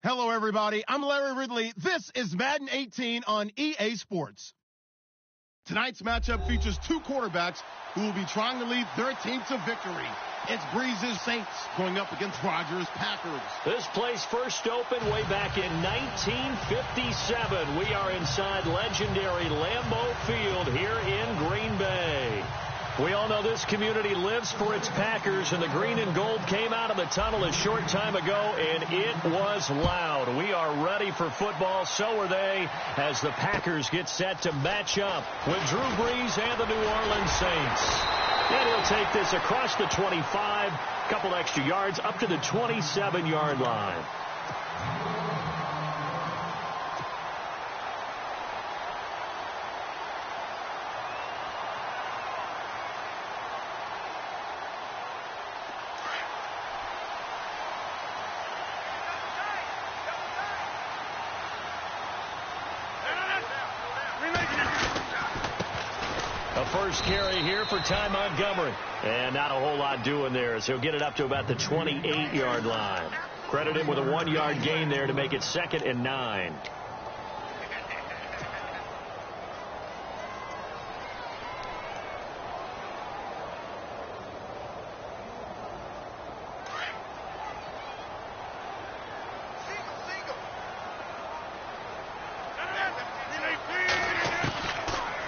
Hello, everybody. I'm Larry Ridley. This is Madden 18 on EA Sports. Tonight's matchup features two quarterbacks who will be trying to lead their team to victory. It's Breeze's Saints going up against Rodgers' Packers. This place first opened way back in 1957. We are inside legendary Lambeau Field here in Green Bay. We all know this community lives for its Packers, and the green and gold came out of the tunnel a short time ago, and it was loud. We are ready for football. So are they, as the Packers get set to match up with Drew Brees and the New Orleans Saints. And he'll take this across the 25, a couple extra yards, up to the 27-yard line. First carry here for Ty Montgomery. And not a whole lot doing there, as he'll get it up to about the 28-yard line. Credit him with a 1-yard gain there to make it 2nd and 9.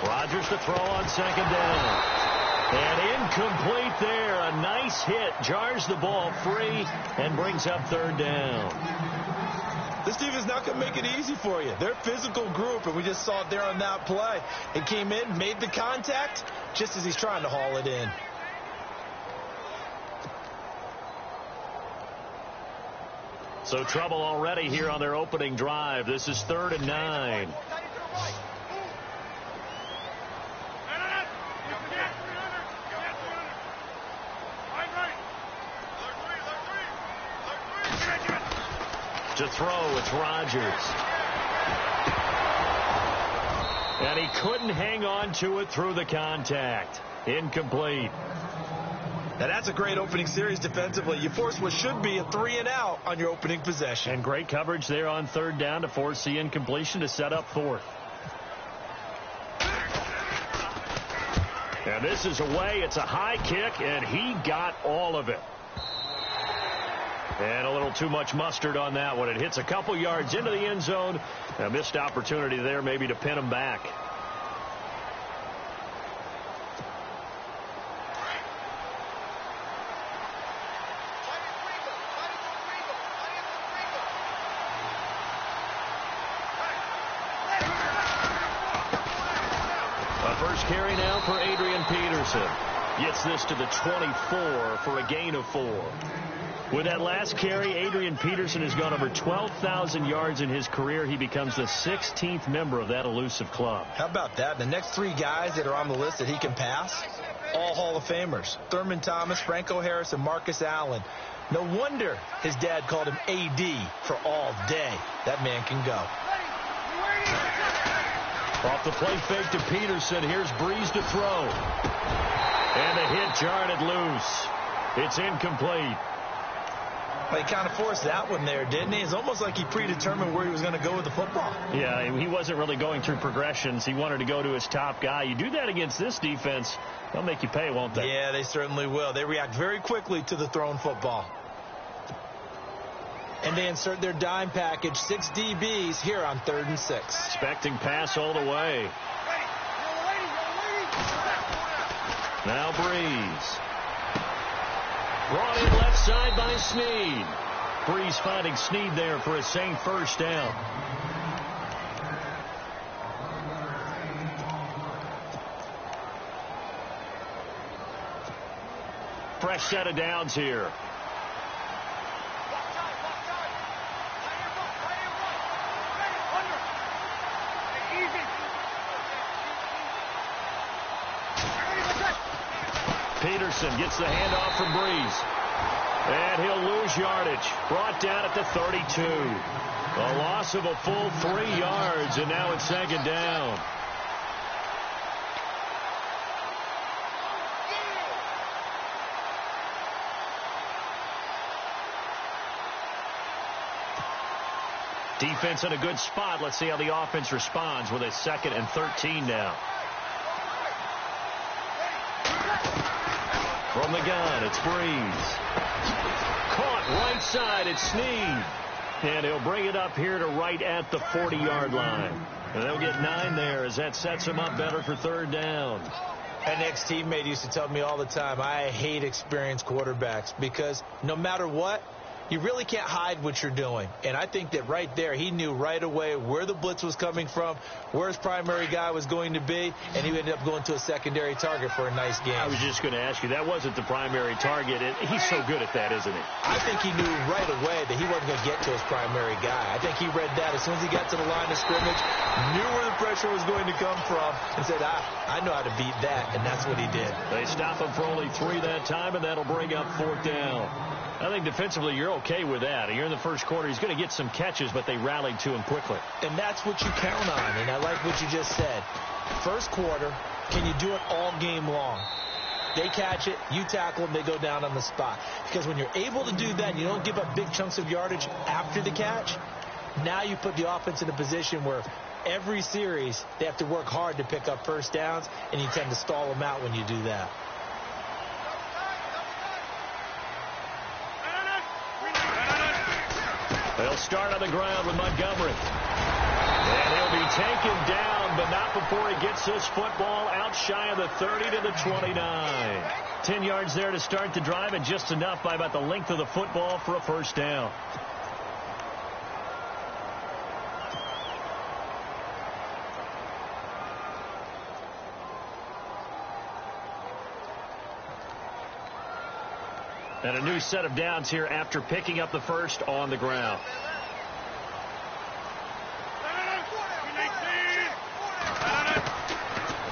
Rodgers to throw on 2nd down. And incomplete there. A nice hit. Jars the ball free and brings up 3rd down. This defense not going to make it easy for you. They're a physical group, and we just saw it there on that play. It came in, made the contact, just as he's trying to haul it in. So trouble already here on their opening drive. This is 3rd and 9. To throw, it's Rodgers. And he couldn't hang on to it through the contact. Incomplete. Now that's a great opening series defensively. You force what should be a 3-and-out on your opening possession. And great coverage there on 3rd down to force the incompletion to set up 4th. And this is away. It's a high kick, and he got all of it. And a little too much mustard on that one. It hits a couple yards into the end zone. A missed opportunity there maybe to pin him back. A first carry now for Adrian Peterson. Gets this to the 24 for a gain of 4. With that last carry, Adrian Peterson has gone over 12,000 yards in his career. He becomes the 16th member of that elusive club. How about that? The next 3 guys that are on the list that he can pass, all Hall of Famers. Thurman Thomas, Franco Harris, and Marcus Allen. No wonder his dad called him AD for all day. That man can go. Off the play fake to Peterson. Here's Brees to throw. And the hit jarred it loose. It's incomplete. Well, he kind of forced that one there, didn't he? It's almost like he predetermined where he was going to go with the football. Yeah, he wasn't really going through progressions. He wanted to go to his top guy. You do that against this defense, they'll make you pay, won't they? Yeah, they certainly will. They react very quickly to the thrown football. And they insert their dime package, 6 DBs here on 3rd and 6. Expecting pass all the way. Now Brees. Brought in left side by Snead. Brees finding Snead there for a Saint first down. Fresh set of downs here. Peterson gets the handoff from Brees. And he'll lose yardage. Brought down at the 32. A loss of a full 3 yards, and now it's 2nd down. Defense in a good spot. Let's see how the offense responds with a 2nd and 13 now. From the gun, it's Breeze. Caught right side, it's Snead. And he'll bring it up here to right at the 40-yard line. And they'll get 9 there as that sets him up better for 3rd down. An ex-teammate used to tell me all the time, I hate experienced quarterbacks because no matter what, you really can't hide what you're doing. And I think that right there, he knew right away where the blitz was coming from, where his primary guy was going to be, and he ended up going to a secondary target for a nice game. I was just going to ask you, that wasn't the primary target. He's so good at that, isn't he? I think he knew right away that he wasn't going to get to his primary guy. I think he read that as soon as he got to the line of scrimmage, knew where the pressure was going to come from, and said, I know how to beat that, and that's what he did. They stop him for only 3 that time, and that'll bring up 4th down. I think defensively you're okay with that. You're in the first quarter. He's going to get some catches, but they rallied to him quickly. And that's what you count on, and I like what you just said. First quarter, can you do it all game long? They catch it, you tackle them, they go down on the spot. Because when you're able to do that and you don't give up big chunks of yardage after the catch, now you put the offense in a position where every series they have to work hard to pick up first downs, and you tend to stall them out when you do that. They'll start on the ground with Montgomery. And he'll be taken down, but not before he gets this football out shy of the 30 to the 29. 10 yards there to start the drive, and just enough by about the length of the football for a first down. And a new set of downs here after picking up the first on the ground.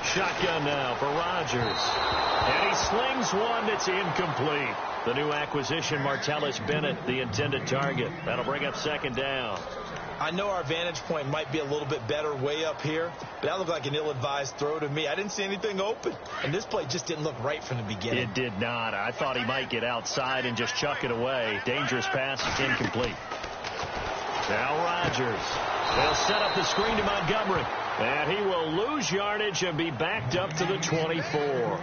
Shotgun now for Rodgers. And he slings one that's incomplete. The new acquisition, Martellus Bennett, the intended target. That'll bring up 2nd down. I know our vantage point might be a little bit better way up here, but that looked like an ill-advised throw to me. I didn't see anything open, and this play just didn't look right from the beginning. It did not. I thought he might get outside and just chuck it away. Dangerous pass, incomplete. Now Rodgers. They'll set up the screen to Montgomery, and he will lose yardage and be backed up to the 24.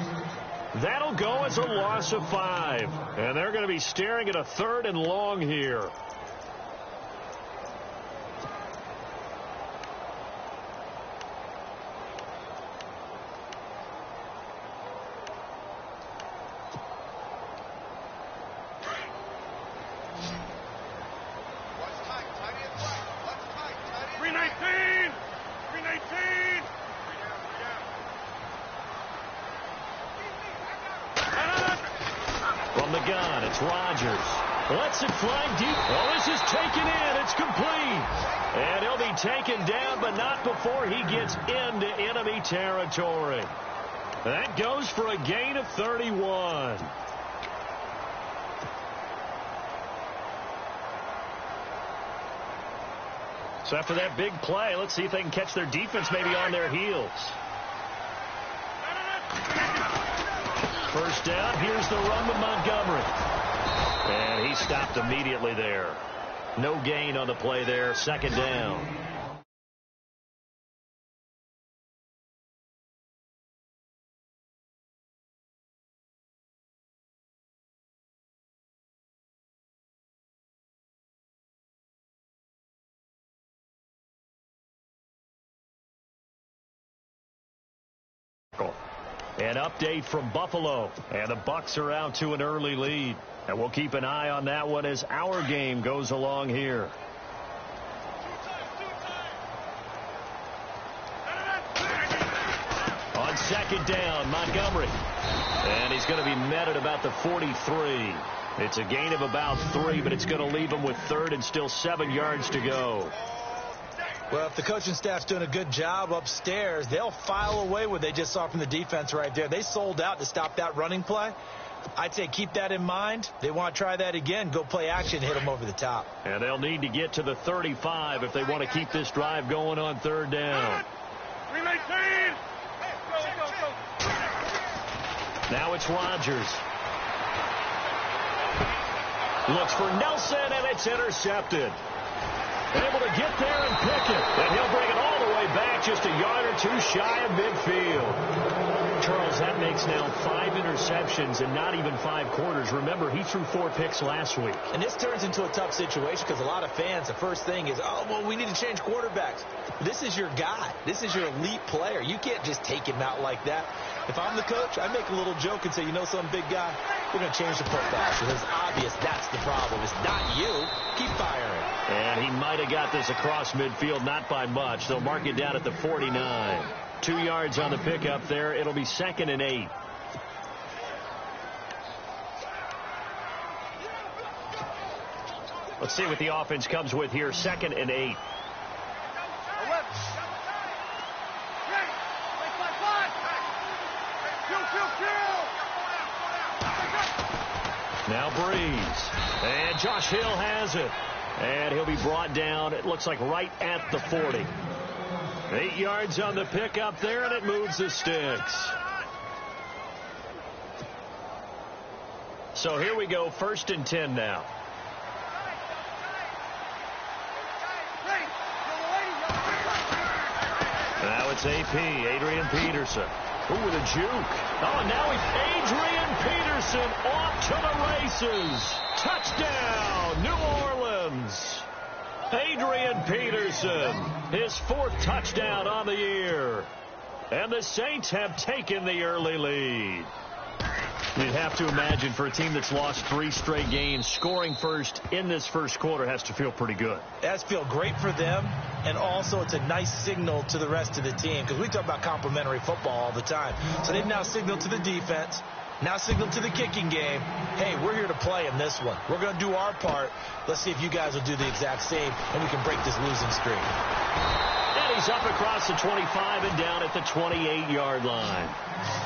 That'll go as a loss of 5, and they're going to be staring at a 3rd and long here. Gun. It's Rodgers. Lets it fly deep. Oh, this is taken in. It's complete. And he'll be taken down, but not before he gets into enemy territory. That goes for a gain of 31. So after that big play, let's see if they can catch their defense maybe on their heels. First down, here's the run with Montgomery. And he stopped immediately there. No gain on the play there, 2nd down. An update from Buffalo, and the Bucs are out to an early lead. And we'll keep an eye on that one as our game goes along here. On 2nd down, Montgomery. And he's going to be met at about the 43. It's a gain of about 3, but it's going to leave him with 3rd and still 7 yards to go. Well, if the coaching staff's doing a good job upstairs, they'll file away what they just saw from the defense right there. They sold out to stop that running play. I'd say keep that in mind. They want to try that again, go play action, hit them over the top. And they'll need to get to the 35 if they want to keep this drive going on 3rd down. Now it's Rodgers. Looks for Nelson, and it's intercepted. Able to get there and pick it. And he'll bring it all the way back, just a yard or two shy of midfield. Charles, that makes now 5 interceptions in not even 5 quarters. Remember, he threw 4 picks last week. And this turns into a tough situation because a lot of fans, the first thing is, oh, well, we need to change quarterbacks. This is your guy. This is your elite player. You can't just take him out like that. If I'm the coach, I make a little joke and say, you know, some big guy, we're going to change the football. So it's obvious that's the problem. It's not you. Keep firing. And he might have got this across midfield, not by much. They'll mark it down at the 49. 2 yards on the pickup there. It'll be 2nd and 8. Let's see what the offense comes with here. 2nd and 8. Now Breeze. And Josh Hill has it. And he'll be brought down, it looks like, right at the 40. 8 yards on the pickup there, and it moves the sticks. So here we go, 1st and 10 now. Now it's AP, Adrian Peterson. Ooh, with a juke. Oh, and now Adrian Peterson off to the races. Touchdown, New Orleans. Adrian Peterson, his 4th touchdown on the year. And the Saints have taken the early lead. You'd have to imagine for a team that's lost 3 straight games, scoring first in this first quarter has to feel pretty good. It has to feel great for them, and also it's a nice signal to the rest of the team because we talk about complimentary football all the time. So they've now signaled to the defense, now signaled to the kicking game, hey, we're here to play in this one. We're going to do our part. Let's see if you guys will do the exact same, and we can break this losing streak. And he's up across the 25 and down at the 28-yard line.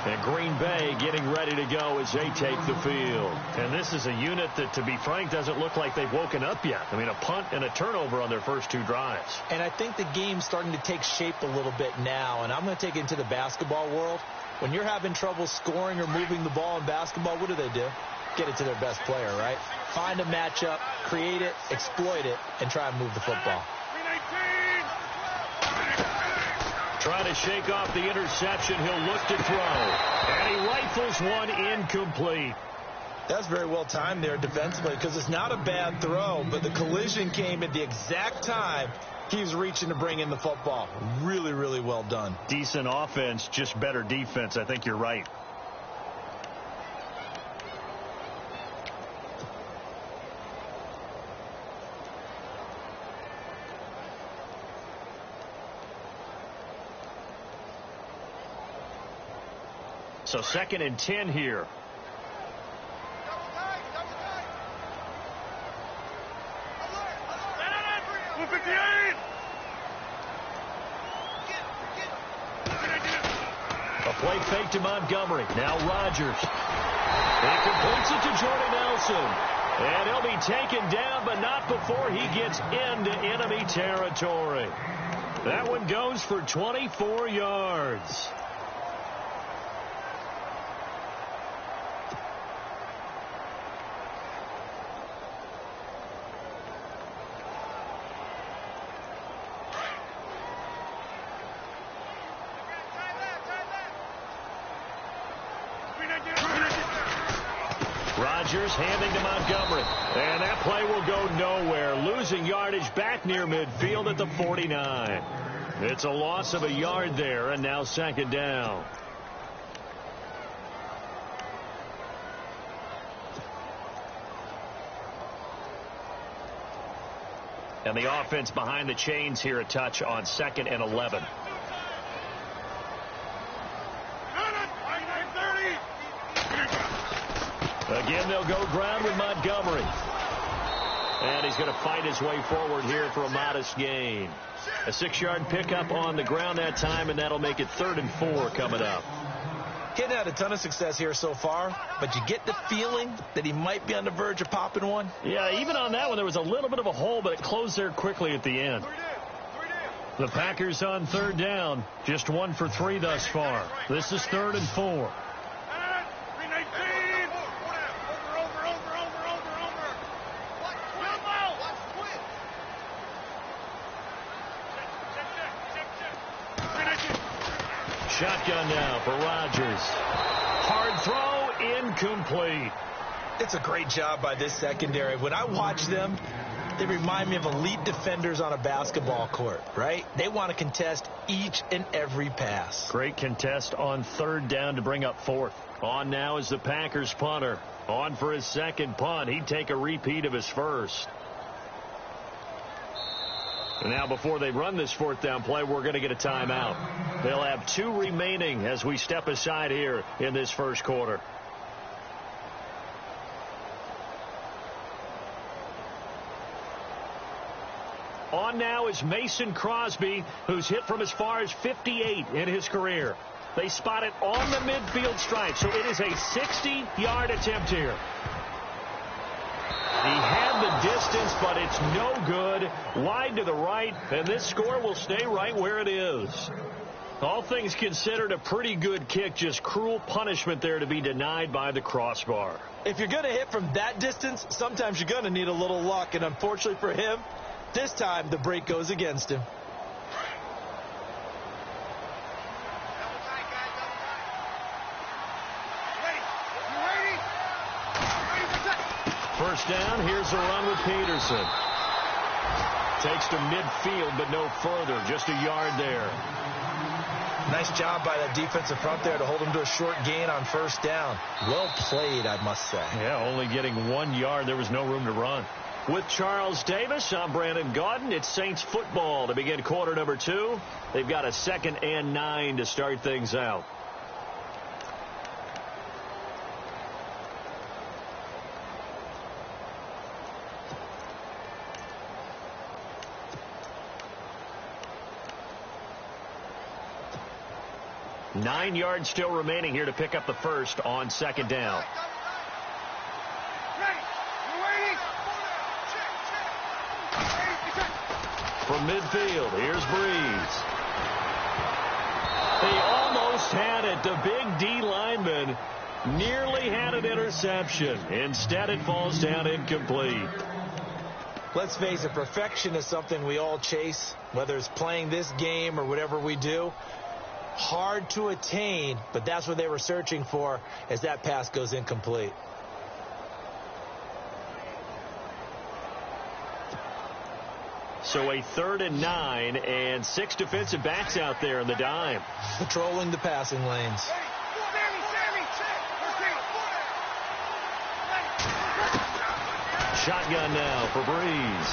And Green Bay getting ready to go as they take the field. And this is a unit that, to be frank, doesn't look like they've woken up yet. I mean, a punt and a turnover on their first 2 drives. And I think the game's starting to take shape a little bit now, and I'm going to take it into the basketball world. When you're having trouble scoring or moving the ball in basketball, what do? Get it to their best player, right? Find a matchup, create it, exploit it, and try and move the football. Trying to shake off the interception. He'll look to throw. And he rifles one incomplete. That's very well timed there defensively because it's not a bad throw, but the collision came at the exact time he was reaching to bring in the football. Really, really well done. Decent offense, just better defense. I think you're right. So 2nd and 10 here. A play fake to Montgomery. Now Rodgers. He completes it to Jordy Nelson. And he'll be taken down, but not before he gets into enemy territory. That one goes for 24 yards. Rodgers handing to Montgomery. And that play will go nowhere. Losing yardage back near midfield at the 49. It's a loss of a yard there, and now 2nd down. And the offense behind the chains here a touch on 2nd and 11. Again, they'll go ground with Montgomery. And he's going to fight his way forward here for a modest gain. A 6-yard pickup on the ground that time, and that'll make it 3rd and 4 coming up. He hadn't had a ton of success here so far, but you get the feeling that he might be on the verge of popping one. Yeah, even on that one, there was a little bit of a hole, but it closed there quickly at the end. The Packers on 3rd down, just 1 for 3 thus far. This is 3rd and 4. Shotgun now for Rodgers. Hard throw, incomplete. It's a great job by this secondary. When I watch them, they remind me of elite defenders on a basketball court, right? They want to contest each and every pass. Great contest on third down to bring up fourth. On now is the Packers punter. On for his second punt. He'd take a repeat of his first. And now before they run this fourth down play, we're going to get a timeout. They'll have 2 remaining as we step aside here in this first quarter. On now is Mason Crosby, who's hit from as far as 58 in his career. They spot it on the midfield stripe, so it is a 60-yard attempt here. He had the distance, but it's no good. Wide to the right, and this score will stay right where it is. All things considered, a pretty good kick, just cruel punishment there to be denied by the crossbar. If you're going to hit from that distance, sometimes you're going to need a little luck, and unfortunately for him, this time the break goes against him. First down, here's a run with Peterson. Takes to midfield, but no further, just a yard there. Nice job by that defensive front there to hold him to a short gain on first down. Well played, I must say. Yeah, only getting 1 yard. There was no room to run. With Charles Davis, I'm Brandon Gaudin. It's Saints football to begin quarter number 2. They've got a 2nd and 9 to start things out. Nine yards still remaining here to pick up the first on second down. From midfield, here's Breeze. They almost had it. The big D lineman nearly had an interception. Instead, it falls down incomplete. Let's face it, perfection is something we all chase, whether it's playing this game or whatever we do. Hard to attain, but that's what they were searching for as that pass goes incomplete. So a 3rd and 9 and 6 defensive backs out there in the dime. Patrolling the passing lanes. Shotgun now for Breeze.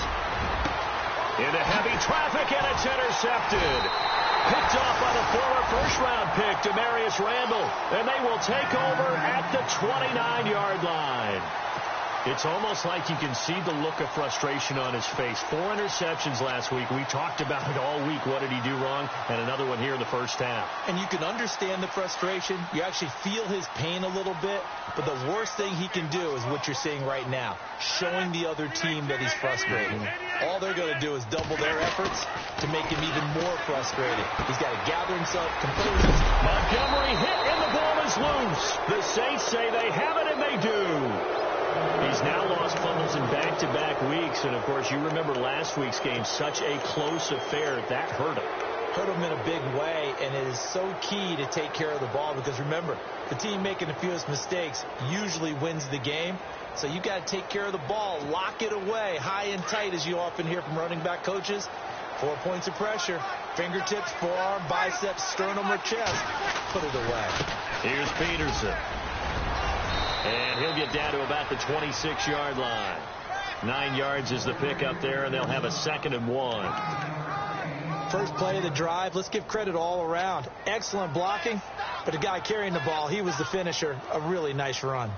Into heavy traffic, and it's intercepted. Picked off by the former first-round pick, Demarius Randall. And they will take over at the 29-yard line. It's almost like you can see the look of frustration on his face. 4 interceptions last week. We talked about it all week. What did he do wrong? And another one here in the first half. And you can understand the frustration. You actually feel his pain a little bit. But the worst thing he can do is what you're seeing right now, showing the other team that he's frustrated. All they're going to do is double their efforts to make him even more frustrated. He's got to gather himself, compose himself. Montgomery hit, and the ball is loose. The Saints say they have it, and they do. He's now lost fumbles in back-to-back weeks, and, of course, you remember last week's game, such a close affair. That hurt him. Hurt him in a big way, and it is so key to take care of the ball because, remember, the team making the fewest mistakes usually wins the game. So you got to take care of the ball, lock it away, high and tight, as you often hear from running back coaches. 4 points of pressure, fingertips, forearm, biceps, sternum, or chest. Put it away. Here's Peterson. And he'll get down to about the 26-yard line. 9 yards is the pick up there, and they'll have a 2nd and 1. First play of the drive. Let's give credit all around. Excellent blocking, but the guy carrying the ball, he was the finisher. A really nice run.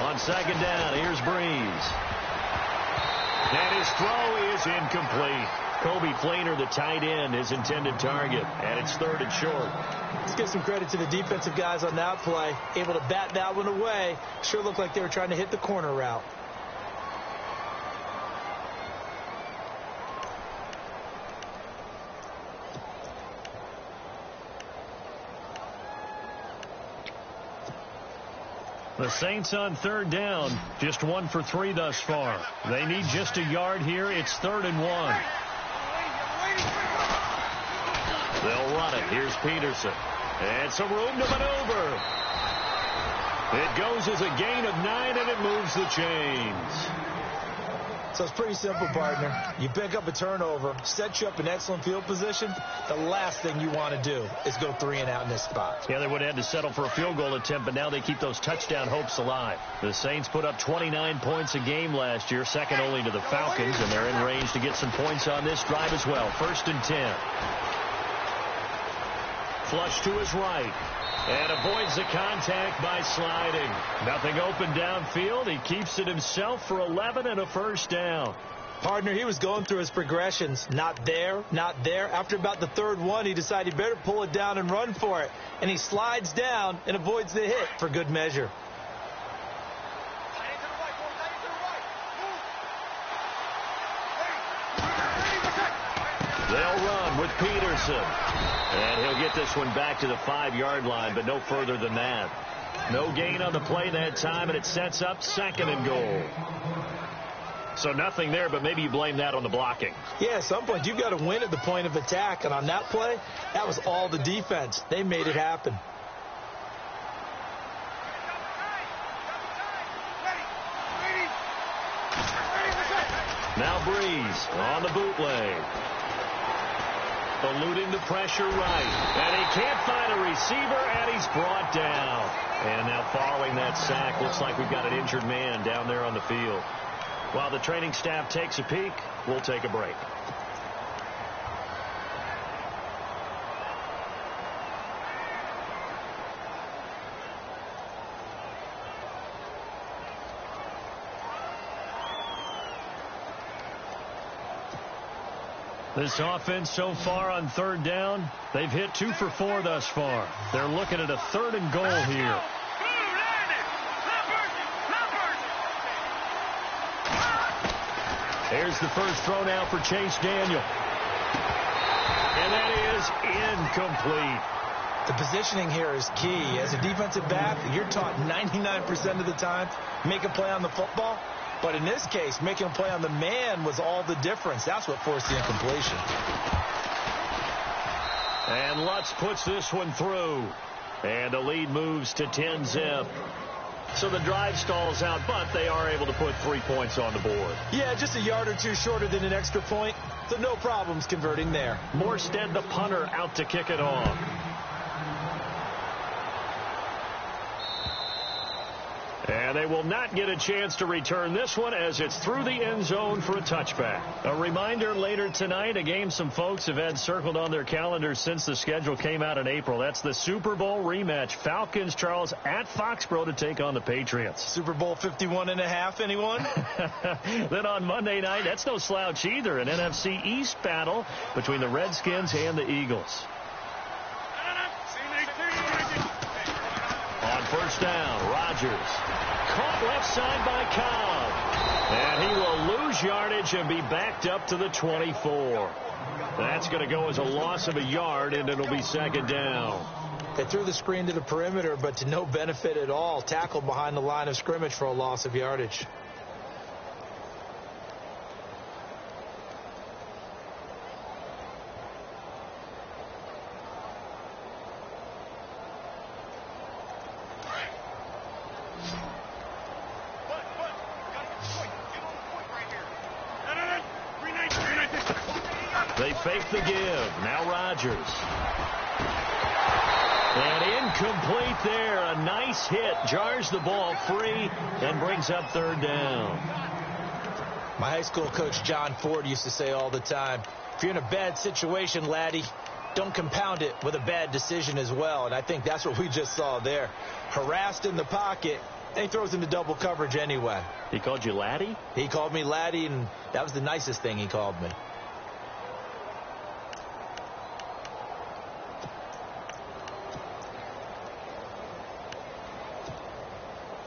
On second down, here's Breeze. And his throw is incomplete. Kobe Flaner, the tight end, his intended target, and it's 3rd and short. Let's give some credit to the defensive guys on that play. Able to bat that one away. Sure looked like they were trying to hit the corner route. The Saints on third down, just 1 for 3 thus far. They need just a yard here. It's 3rd and 1. They'll run it. Here's Peterson. And some room to maneuver. It goes as a gain of 9, and it moves the chains. So it's pretty simple, partner. You pick up a turnover, set you up in excellent field position. The last thing you want to do is go 3 and out in this spot. Yeah, they would have had to settle for a field goal attempt, but now they keep those touchdown hopes alive. The Saints put up 29 points a game last year, second only to the Falcons, and they're in range to get some points on this drive as well. 1st and 10. Flush to his right. And avoids the contact by sliding. Nothing open downfield. He keeps it himself for 11 and a first down. Partner, he was going through his progressions. Not there, not there. After about the 3rd one, he decided he better pull it down and run for it. And he slides down and avoids the hit for good measure. They'll run with Peterson. And he'll get this one back to the 5-yard line, but no further than that. No gain on the play that time, and it sets up 2nd and goal. So nothing there, but maybe you blame that on the blocking. Yeah, at some point, you've got to win at the point of attack. And on that play, that was all the defense. They made it happen. Now Breeze on the bootleg. Eluding the pressure right. And he can't find a receiver, and he's brought down. And now following that sack, looks like we've got an injured man down there on the field. While the training staff takes a peek, we'll take a break. This offense so far on 3rd down, they've hit 2 for 4 thus far. They're looking at a 3rd and goal here. Here's the first throw now for Chase Daniel. And that is incomplete. The positioning here is key. As a defensive back, you're taught 99% of the time, make a play on the football. But in this case, making a play on the man was all the difference. That's what forced the incompletion. And Lutz puts this one through. And the lead moves to 10-zip. So the drive stalls out, but they are able to put 3 points on the board. Yeah, just a yard or two shorter than an extra point. So no problems converting there. Morstead, the punter, out to kick it off. And they will not get a chance to return this one as it's through the end zone for a touchback. A reminder later tonight, a game some folks have had circled on their calendars since the schedule came out in April. That's the Super Bowl rematch. Falcons, Charles, at Foxborough to take on the Patriots. Super Bowl 51.5, anyone? Then on Monday night, that's no slouch either. An NFC East battle between the Redskins and the Eagles. On first down, Rodgers. Caught left side by Cobb. And he will lose yardage and be backed up to the 24. That's going to go as a loss of a yard, and it'll be 2nd down. They threw the screen to the perimeter, but to no benefit at all. Tackled behind the line of scrimmage for a loss of yardage. They fake the give. Now Rodgers. And incomplete there. A nice hit. Jars the ball free and brings up 3rd down. My high school coach, John Ford, used to say all the time, if you're in a bad situation, laddie, don't compound it with a bad decision as well. And I think that's what we just saw there. Harassed in the pocket, and he throws into double coverage anyway. He called you laddie? He called me laddie, and that was the nicest thing he called me.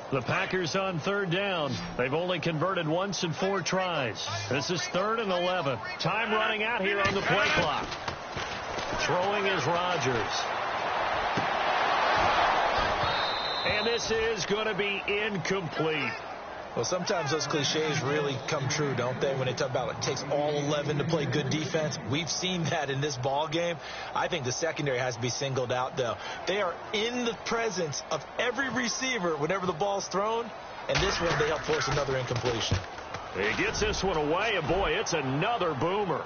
The Packers on 3rd down. They've only converted once in 4 tries. This is 3rd and 11. Time running out here on the play clock. Throwing is Rodgers. And this is going to be incomplete. Well, sometimes those cliches really come true, don't they? When they talk about it takes all 11 to play good defense. We've seen that in this ball game. I think the secondary has to be singled out, though. They are in the presence of every receiver whenever the ball's thrown. And this one, they help force another incompletion. He gets this one away, and boy, it's another boomer.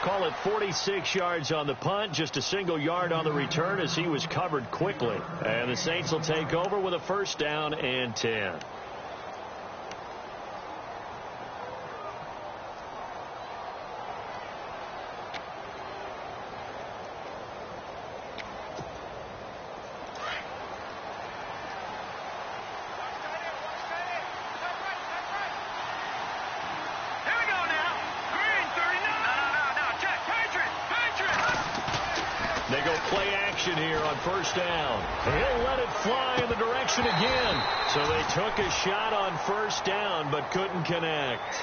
Call it 46 yards on the punt, just a single yard on the return as he was covered quickly. And the Saints will take over with a first down and 10. They go play action here on first down. He'll let it fly in the direction again. So they took a shot on first down but couldn't connect.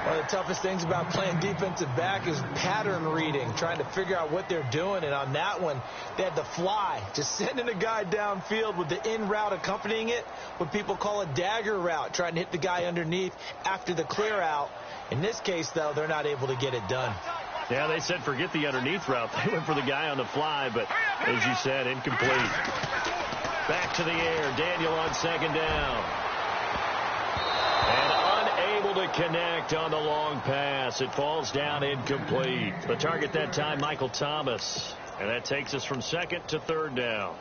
One of the toughest things about playing defensive back is pattern reading, trying to figure out what they're doing. And on that one, they had to fly, just sending a guy downfield with the in route accompanying it, what people call a dagger route, trying to hit the guy underneath after the clear out. In this case, though, they're not able to get it done. Yeah, they said forget the underneath route. They went for the guy on the fly, but as you said, incomplete. Back to the air. Daniel on second down. And unable to connect on the long pass. It falls down incomplete. The target that time, Michael Thomas. And that takes us from second to third down.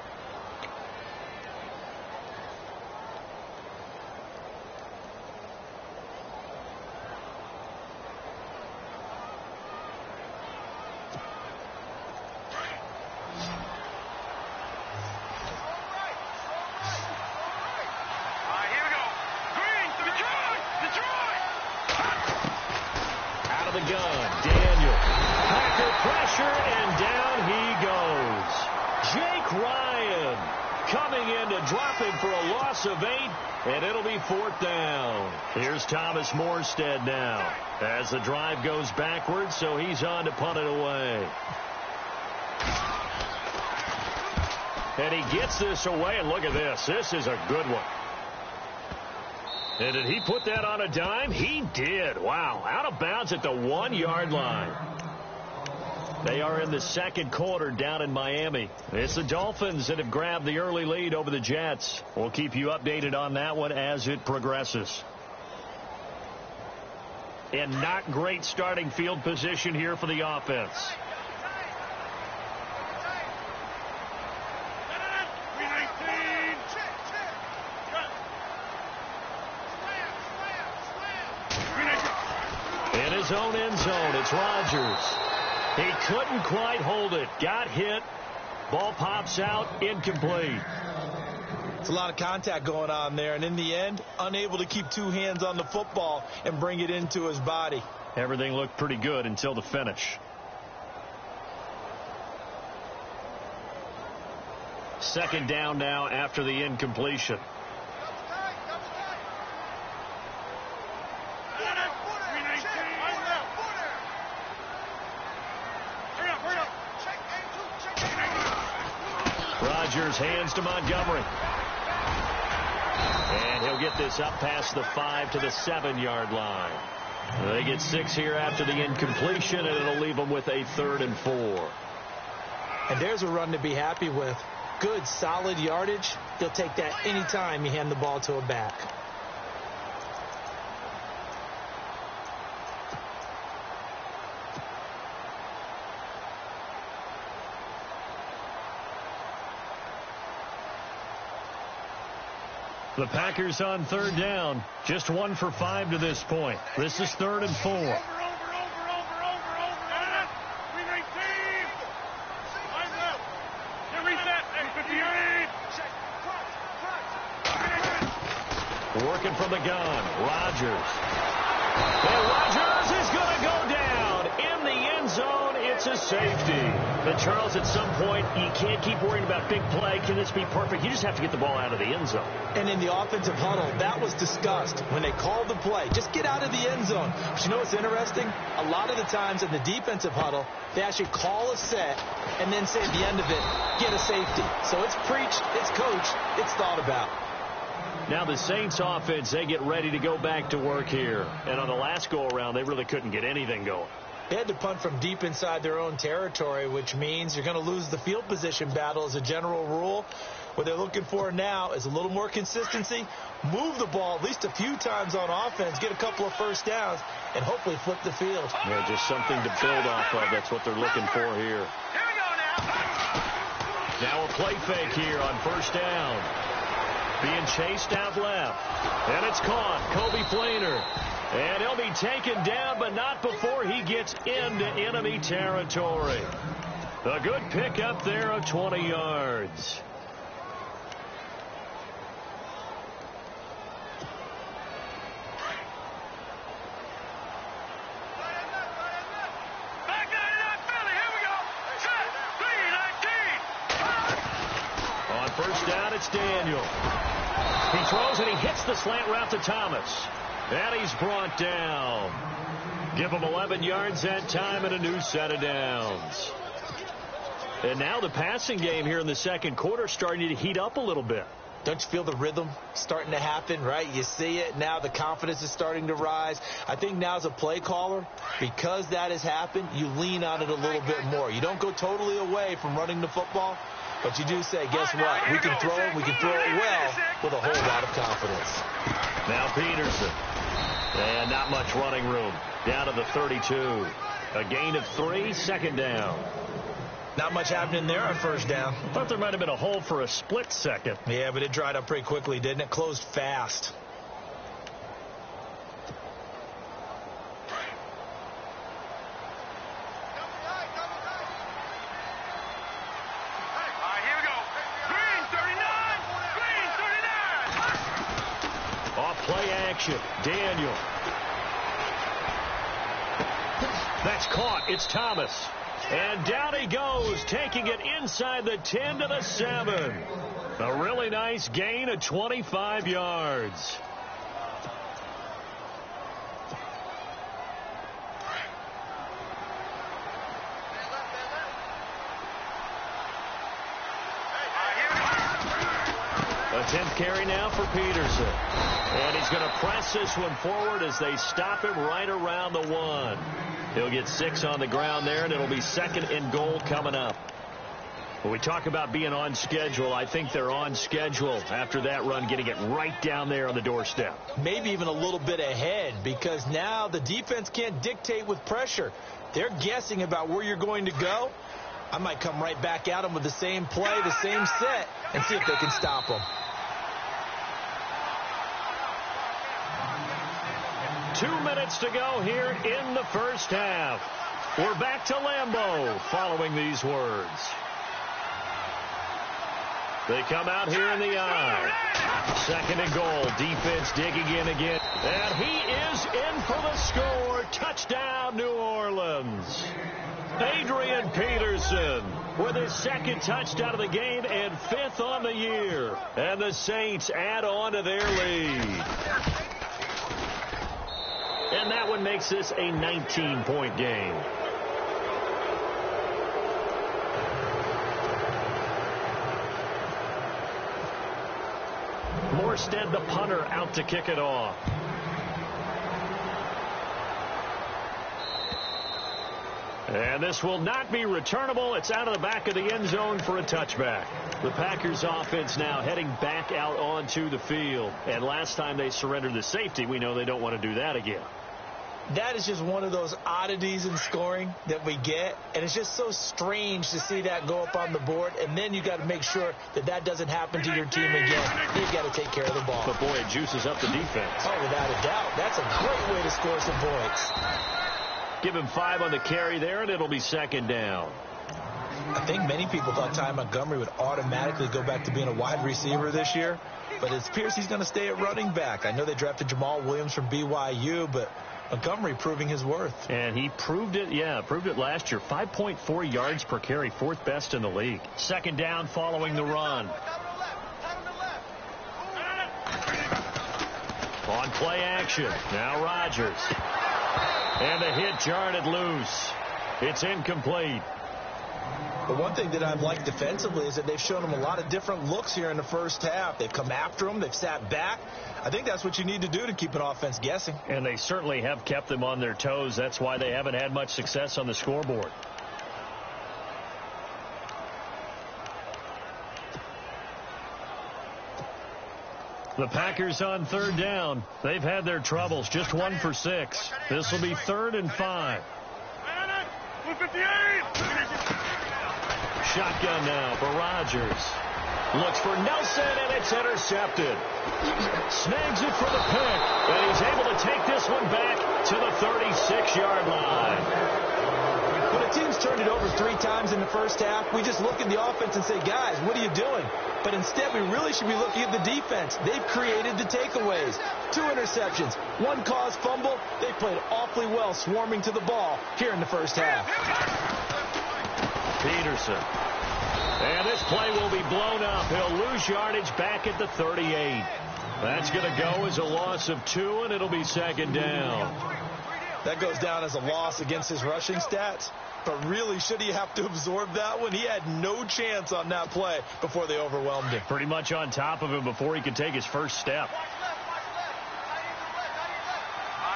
And it'll be fourth down. Here's Thomas Morstead now as the drive goes backwards, so he's on to punt it away. And he gets this away, and look at this. This is a good one. And did he put that on a dime? He did. Wow. Out of bounds at the 1-yard line. They are in the second quarter down in Miami. It's the Dolphins that have grabbed the early lead over the Jets. We'll keep you updated on that one as it progresses. And not great starting field position here for the offense. In his own end zone, it's Rodgers. He couldn't quite hold it. Got hit. Ball pops out. Incomplete. It's a lot of contact going on there. And in the end, unable to keep two hands on the football and bring it into his body. Everything looked pretty good until the finish. Second down now after the incompletion. Rodgers hands to Montgomery. And he'll get this up past the 5 to the 7-yard line. They get 6 here after the incompletion, and it'll leave them with a 3rd and 4. And there's a run to be happy with. Good, solid yardage. He'll take that anytime you hand the ball to a back. The Packers on third down. Just 1 for 5 to this point. This is 3rd and 4. Working from the gun. Rodgers. And Rodgers is going to go down in the end zone. It's a safety. But, Charles, at some point, you can't keep worrying about big play. Can this be perfect? You just have to get the ball out of the end zone. And in the offensive huddle, that was discussed when they called the play. Just get out of the end zone. But you know what's interesting? A lot of the times in the defensive huddle, they actually call a set and then say at the end of it, get a safety. So it's preached, it's coached, it's thought about. Now the Saints offense, they get ready to go back to work here. And on the last go-around, they really couldn't get anything going. They had to punt from deep inside their own territory, which means you're going to lose the field position battle as a general rule. What they're looking for now is a little more consistency, move the ball at least a few times on offense, get a couple of first downs, and hopefully flip the field. Yeah, just something to build off of. That's what they're looking for here. Here we go now. Now a play fake here on first down. Being chased out left. And it's caught. Kobe Flainer. And he'll be taken down, but not before he gets into enemy territory. A good pickup there of 20 yards. On first down, it's Daniel. He throws and he hits the slant route to Thomas. And he's brought down. Give him 11 yards that time and a new set of downs. And now the passing game here in the second quarter starting to heat up a little bit. Don't you feel the rhythm starting to happen, right? You see it. Now the confidence is starting to rise. I think now as a play caller, because that has happened, you lean on it a little bit more. You don't go totally away from running the football, but you do say, guess what? We can throw it. We can throw it well with a whole lot of confidence. Now Peterson. And not much running room. Down to the 32. A gain of 3, second down. Not much happening there on first down. I thought there might have been a hole for a split second. Yeah, but it dried up pretty quickly, didn't it? Closed fast. Play action. Daniel. That's caught. It's Thomas. And down he goes, taking it inside the 10 to the 7. A really nice gain of 25 yards. A 10th carry now for Peterson. And he's going to press this one forward as they stop him right around the 1. He'll get 6 on the ground there, and it'll be second and goal coming up. When we talk about being on schedule, I think they're on schedule after that run, getting it right down there on the doorstep. Maybe even a little bit ahead, because now the defense can't dictate with pressure. They're guessing about where you're going to go. I might come right back at them with the same play, the same set, and see if they can stop them. 2 minutes to go here in the first half. We're back to Lambeau following these words. They come out here in the eye. Second and goal. Defense digging in again. And he is in for the score. Touchdown, New Orleans. Adrian Peterson with his second touchdown of the game and 5th on the year. And the Saints add on to their lead. And that one makes this a 19-point game. Morstead, the punter, out to kick it off. And this will not be returnable. It's out of the back of the end zone for a touchback. The Packers offense now heading back out onto the field. And last time they surrendered the safety, we know they don't want to do that again. That is just one of those oddities in scoring that we get. And it's just so strange to see that go up on the board. And then you got to make sure that that doesn't happen to your team again. You've got to take care of the ball. But, boy, it juices up the defense. Oh, without a doubt. That's a great way to score some points. Give him 5 on the carry there, and it'll be second down. I think many people thought Ty Montgomery would automatically go back to being a wide receiver this year. But it appears he's going to stay at running back. I know they drafted Jamal Williams from BYU, but Montgomery proving his worth. And he proved it, proved it last year. 5.4 yards per carry, fourth best in the league. Second down following the run. On play action, now Rodgers. And the hit jarred loose. It's incomplete. But one thing that I've liked defensively is that they've shown him a lot of different looks here in the first half. They've come after him. They've sat back. I think that's what you need to do to keep an offense guessing. And they certainly have kept them on their toes. That's why they haven't had much success on the scoreboard. The Packers on third down. They've had their troubles. Just 1 for 6. This will be 3rd and 5. Shotgun now for Rodgers. Looks for Nelson, and it's intercepted. Snags it for the pick, and he's able to take this one back to the 36-yard line. When a team's turned it over 3 times in the first half, we just look at the offense and say, guys, what are you doing? But instead, we really should be looking at the defense. They've created the takeaways. 2 interceptions, 1 caused fumble. They played awfully well swarming to the ball here in the first half. Peterson. And this play will be blown up. He'll lose yardage back at the 38. That's going to go as a loss of 2, and it'll be 2nd down. That goes down as a loss against his rushing stats. But really, should he have to absorb that one? He had no chance on that play before they overwhelmed him. Pretty much on top of him before he could take his first step.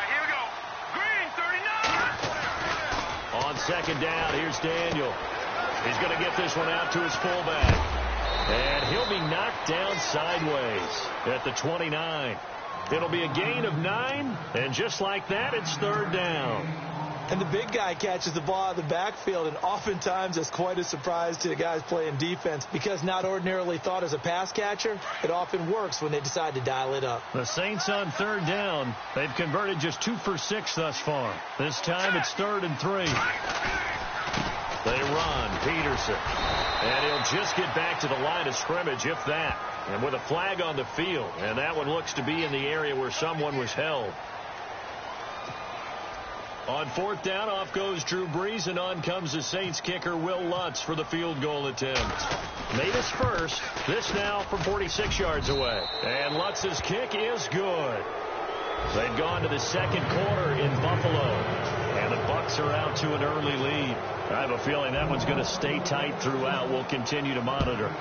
Here we go. Green, 39. On 2nd down, here's Daniel. He's going to get this one out to his fullback. And he'll be knocked down sideways at the 29. It'll be a gain of 9, and just like that, it's 3rd down. And the big guy catches the ball out of the backfield, and oftentimes it's quite a surprise to the guys playing defense because not ordinarily thought as a pass catcher, it often works when they decide to dial it up. The Saints on 3rd down. They've converted just 2 for 6 thus far. This time it's 3rd and 3. They run, Peterson. And he'll just get back to the line of scrimmage, if that. And with a flag on the field. And that one looks to be in the area where someone was held. On 4th down, off goes Drew Brees, and on comes the Saints kicker, Will Lutz, for the field goal attempt. Made his first. This now from 46 yards away. And Lutz's kick is good. They've gone to the 2nd quarter in Buffalo. And the Bucs are out to an early lead. I have a feeling that one's going to stay tight throughout. We'll continue to monitor.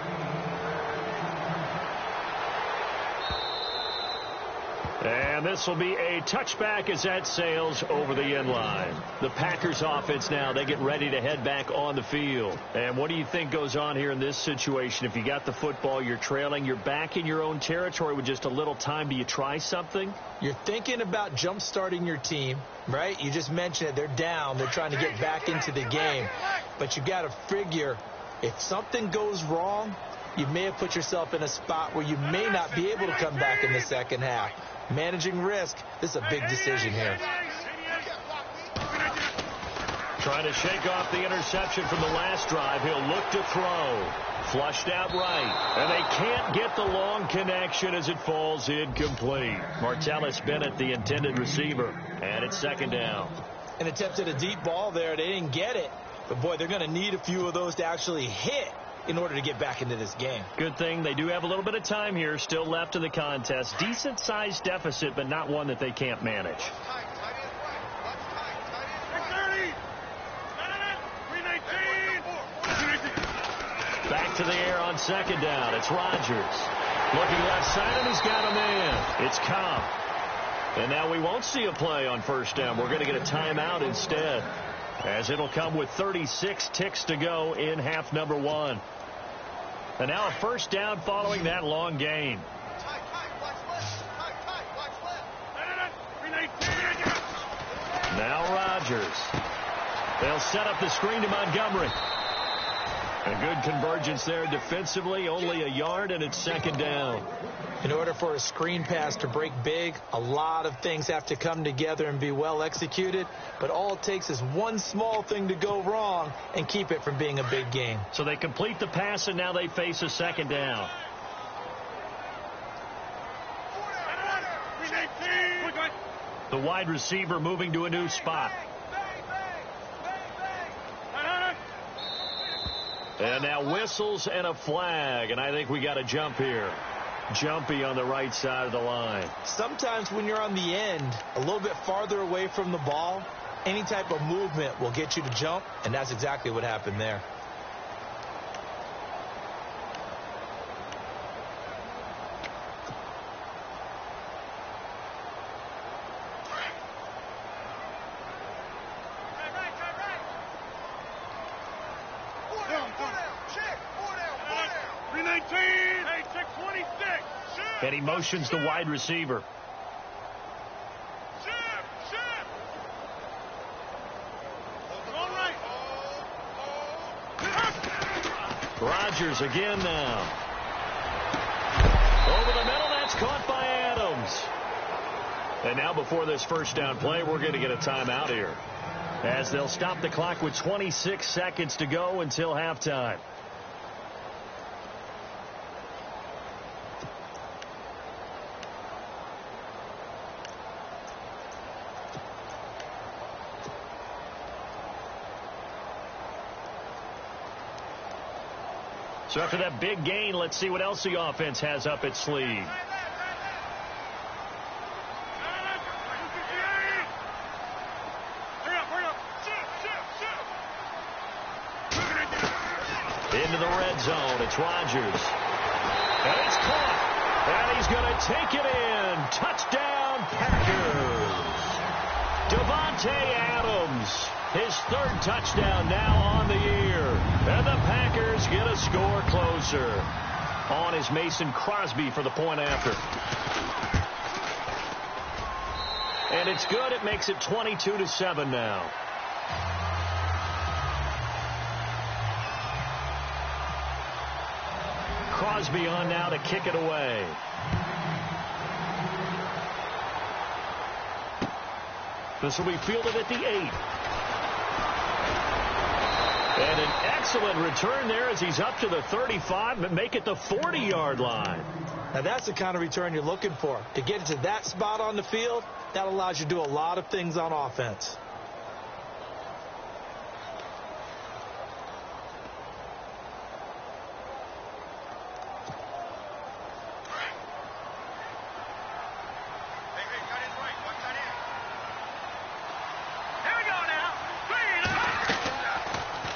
And this will be a touchback as that sails over the end line. The Packers offense now, they get ready to head back on the field. And what do you think goes on here in this situation? If you got the football, you're trailing, you're back in your own territory with just a little time. Do you try something? You're thinking about jump-starting your team, right? You just mentioned it. They're down. They're trying to get back into the game. But you got to figure if something goes wrong, you may have put yourself in a spot where you may not be able to come back in the second half. Managing risk, this is a big decision here. Trying to shake off the interception from the last drive. He'll look to throw. Flushed out right. And they can't get the long connection as it falls incomplete. Martellus Bennett, the intended receiver. And it's 2nd down. An attempt at a deep ball there. They didn't get it. But, boy, they're going to need a few of those to actually hit in order to get back into this game. Good thing they do have a little bit of time here still left in the contest. Decent-sized deficit, but not one that they can't manage. Back to the air on 2nd down. It's Rodgers. Looking left side, and he's got a man. It's Cobb. And now we won't see a play on 1st down. We're going to get a timeout instead, as it'll come with 36 ticks to go in half number 1. And now a 1st down following that long gain. Now Rodgers. They'll set up the screen to Montgomery. A good convergence there defensively, only a yard, and it's 2nd down. In order for a screen pass to break big, a lot of things have to come together and be well executed. But all it takes is one small thing to go wrong and keep it from being a big game. So they complete the pass, and now they face a 2nd down. The wide receiver moving to a new spot. And now whistles and a flag, and I think we got a jump here. Jumpy on the right side of the line. Sometimes when you're on the end, a little bit farther away from the ball, any type of movement will get you to jump, and that's exactly what happened there. And he motions the wide receiver. Rodgers again now. Over the middle, that's caught by Adams. And now before this first down play, we're going to get a timeout here, as they'll stop the clock with 26 seconds to go until halftime. So after that big gain, let's see what else the offense has up its sleeve. Into the red zone, it's Rodgers. And it's caught. And he's going to take it in. Touchdown, Packers. Devontae Adams, his third touchdown now on the year. And the Packers get a score closer. On is Mason Crosby for the point after. And it's good. It makes it 22-7 now. Crosby on now to kick it away. This will be fielded at the 8. And an excellent return there as he's up to the 35, but make it the 40-yard line. Now that's the kind of return you're looking for. To get to that spot on the field, that allows you to do a lot of things on offense.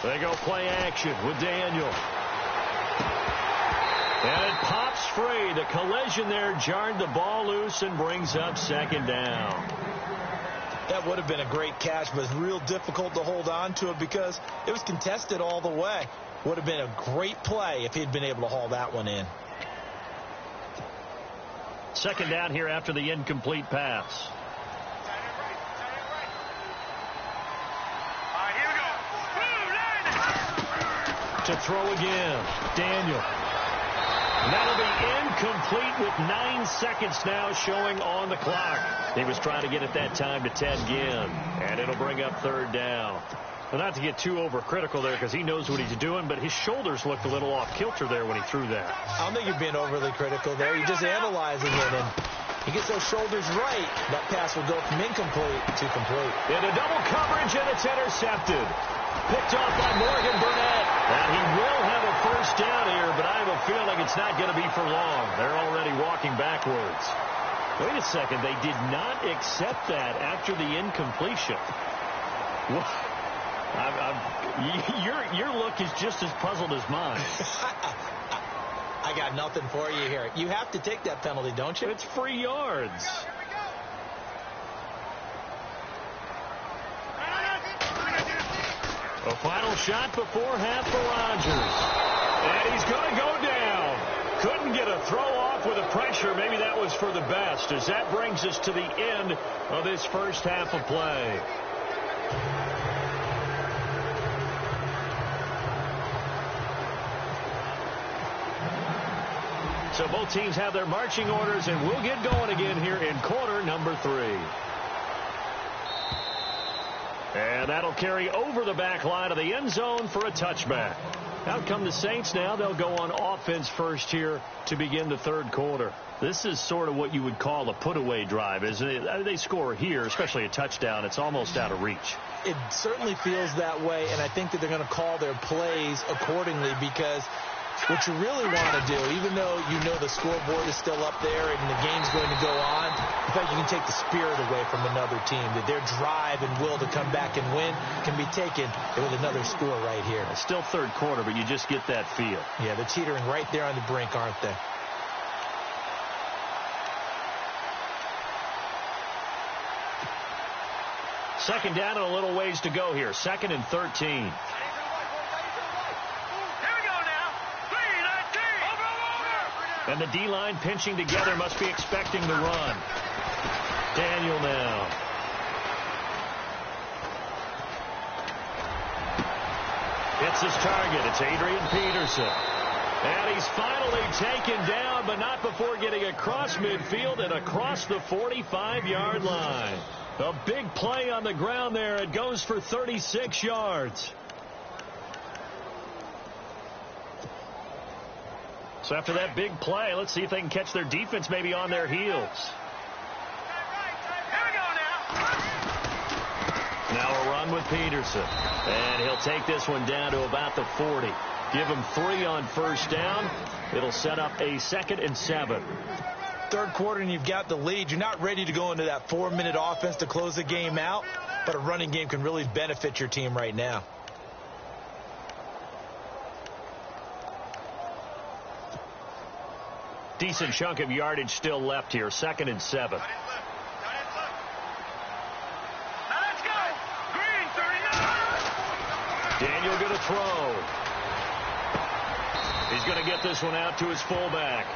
They go play action with Daniel. And it pops free. The collision there jarred the ball loose and brings up second down. That would have been a great catch, but it's real difficult to hold on to it because it was contested all the way. Would have been a great play if he'd been able to haul that one in. Second down here after the incomplete pass. To throw again, Daniel. And that'll be incomplete with 9 seconds now showing on the clock. He was trying to get it that time to Ted Ginn, and it'll bring up third down. Well, not to get too overcritical there because he knows what he's doing, but his shoulders looked a little off kilter there when he threw that. I don't think you're being overly critical there. You're just analyzing it, and he gets those shoulders right. That pass will go from incomplete to complete. Into double coverage, and it's intercepted. Picked off by Morgan Burnett. And he will have a first down here, but I have a feeling it's not going to be for long. They're already walking backwards. Wait a second. They did not accept that after the incompletion. Your look is just as puzzled as mine. I got nothing for you here. You have to take that penalty, don't you? It's free yards. A final shot before half for Rodgers. And he's going to go down. Couldn't get a throw off with the pressure. Maybe that was for the best, as that brings us to the end of this first half of play. So both teams have their marching orders, and we'll get going again here in quarter number 3. And that'll carry over the back line of the end zone for a touchback. Out come the Saints now. They'll go on offense first here to begin the third quarter. This is sort of what you would call a put-away drive, isn't it? They score here, especially a touchdown. It's almost out of reach. It certainly feels that way, and I think that they're going to call their plays accordingly, because what you really want to do, even though you know the scoreboard is still up there and the game's going to go on, in fact, you can take the spirit away from another team, that their drive and will to come back and win can be taken with another score right here. It's still third quarter, but you just get that feel. Yeah, they're teetering right there on the brink, aren't they? Second down and a little ways to go here. 2nd and 13. And the D-line pinching together, must be expecting the run. Daniel now. Hits his target. It's Adrian Peterson. And he's finally taken down, but not before getting across midfield and across the 45-yard line. A big play on the ground there. It goes for 36 yards. So after that big play, let's see if they can catch their defense maybe on their heels. Now a run with Peterson. And he'll take this one down to about the 40. Give him 3 on first down. It'll set up a 2nd and 7. Third quarter and you've got the lead. You're not ready to go into that 4-minute offense to close the game out, but a running game can really benefit your team right now. Decent chunk of yardage still left here. 2nd and 7. Daniel going to throw. He's going to get this one out to his fullback.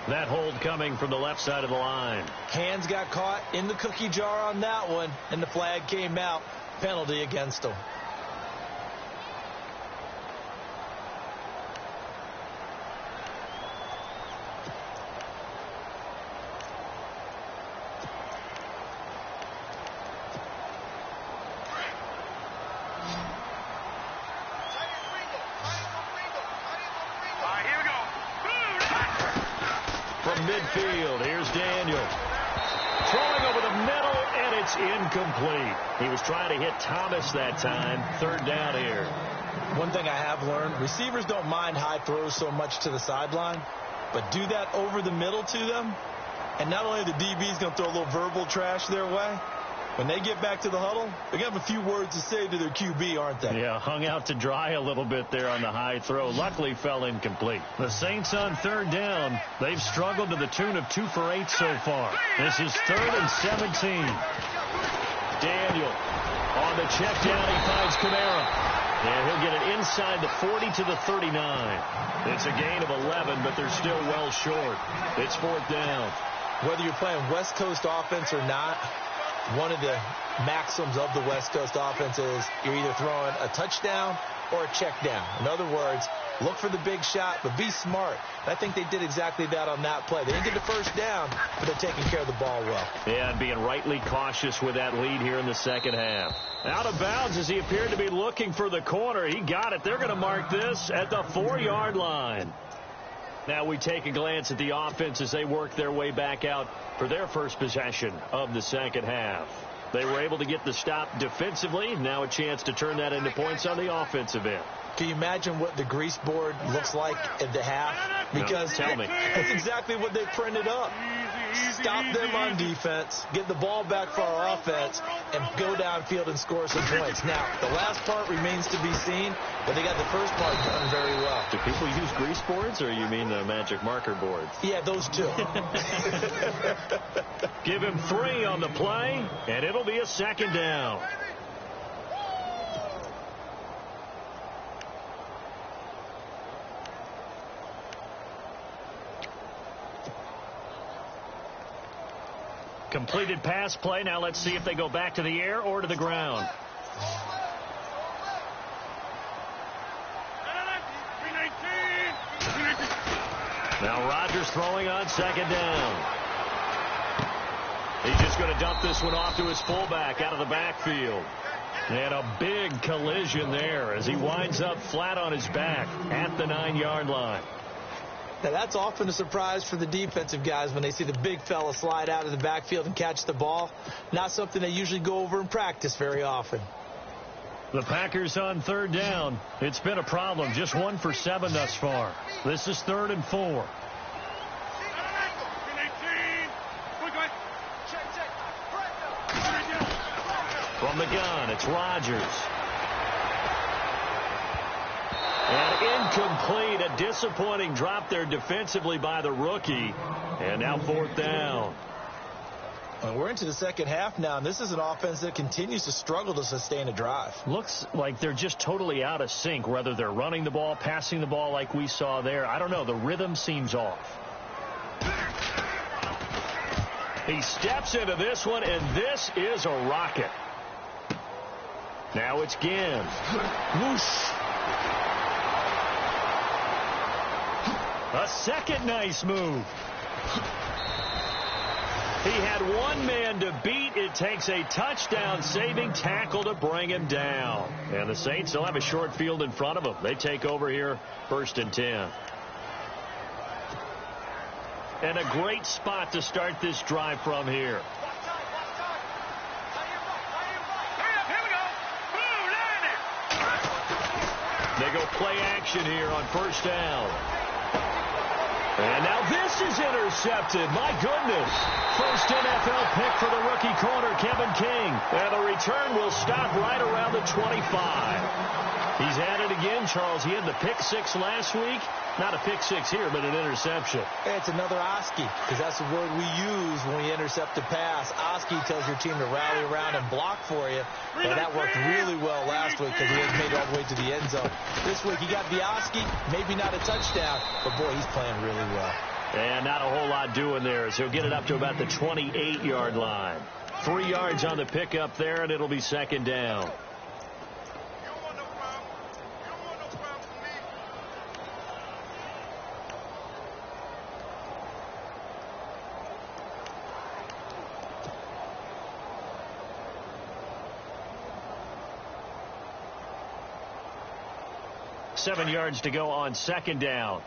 That hold coming from the left side of the line. Hands got caught in the cookie jar on that one, and the flag came out. Penalty against him. Midfield. Here's Daniel. Throwing over the middle, and it's incomplete. He was trying to hit Thomas that time. 3rd down here. One thing I have learned, receivers don't mind high throws so much to the sideline, but do that over the middle to them, and not only the DB's going to throw a little verbal trash their way, when they get back to the huddle, they're going to have a few words to say to their QB, aren't they? Yeah, hung out to dry a little bit there on the high throw. Luckily fell incomplete. The Saints on 3rd down. They've struggled to the tune of 2 for 8 so far. This is 3rd and 17. Daniel on the check down. He finds Kamara. And he'll get it inside the 40 to the 39. It's a gain of 11, but they're still well short. It's 4th down. Whether you're playing West Coast offense or not, one of the maxims of the West Coast offense is you're either throwing a touchdown or a check down. In other words, look for the big shot, but be smart. And I think they did exactly that on that play. They didn't get the first down, but they're taking care of the ball well. Yeah, and being rightly cautious with that lead here in the second half. Out of bounds as he appeared to be looking for the corner. He got it. They're going to mark this at the 4-yard line. Now we take a glance at the offense as they work their way back out for their first possession of the second half. They were able to get the stop defensively. Now a chance to turn that into points on the offensive end. Can you imagine what the grease board looks like at the half? Because tell me. That's exactly what they printed up. Stop them on defense, get the ball back for our offense, and go downfield and score some points. Now, the last part remains to be seen, but they got the first part done very well. Do people use grease boards, or you mean the magic marker boards? Yeah, those two. Give him 3 on the play, and it'll be a 2nd down. Completed pass play. Now let's see if they go back to the air or to the ground. Now Rodgers throwing on 2nd down. He's just going to dump this one off to his fullback out of the backfield. And a big collision there as he winds up flat on his back at the 9-yard line. Now, that's often a surprise for the defensive guys when they see the big fella slide out of the backfield and catch the ball. Not something they usually go over in practice very often. The Packers on 3rd down. It's been a problem. Just 1 for 7 thus far. This is 3rd and 4. From the gun, it's Rodgers. And incomplete. A disappointing drop there defensively by the rookie. And now 4th down. Well, we're into the second half now, and this is an offense that continues to struggle to sustain a drive. Looks like they're just totally out of sync, whether they're running the ball, passing the ball like we saw there. I don't know. The rhythm seems off. He steps into this one, and this is a rocket. Now it's Ginn. Whoosh. A second nice move. He had one man to beat. It takes a touchdown-saving tackle to bring him down. And the Saints still have a short field in front of them. They take over here 1st and 10. And a great spot to start this drive from here. They go play action here on 1st down. And now this is intercepted. My goodness. First NFL pick for the rookie corner, Kevin King. And the return will stop right around the 25. He's at it again, Charles. He had the pick 6 last week. Not a pick 6 here, but an interception. Hey, it's another Oski, because that's the word we use when we intercept a pass. Oski tells your team to rally around and block for you. And that worked really well last week because he had made it all the way to the end zone. This week he got the Oski, maybe not a touchdown, but boy, he's playing really well. And not a whole lot doing there, as he'll get it up to about the 28-yard line. 3 yards on the pickup there, and it'll be 2nd down. Seven yards to go on 2nd down.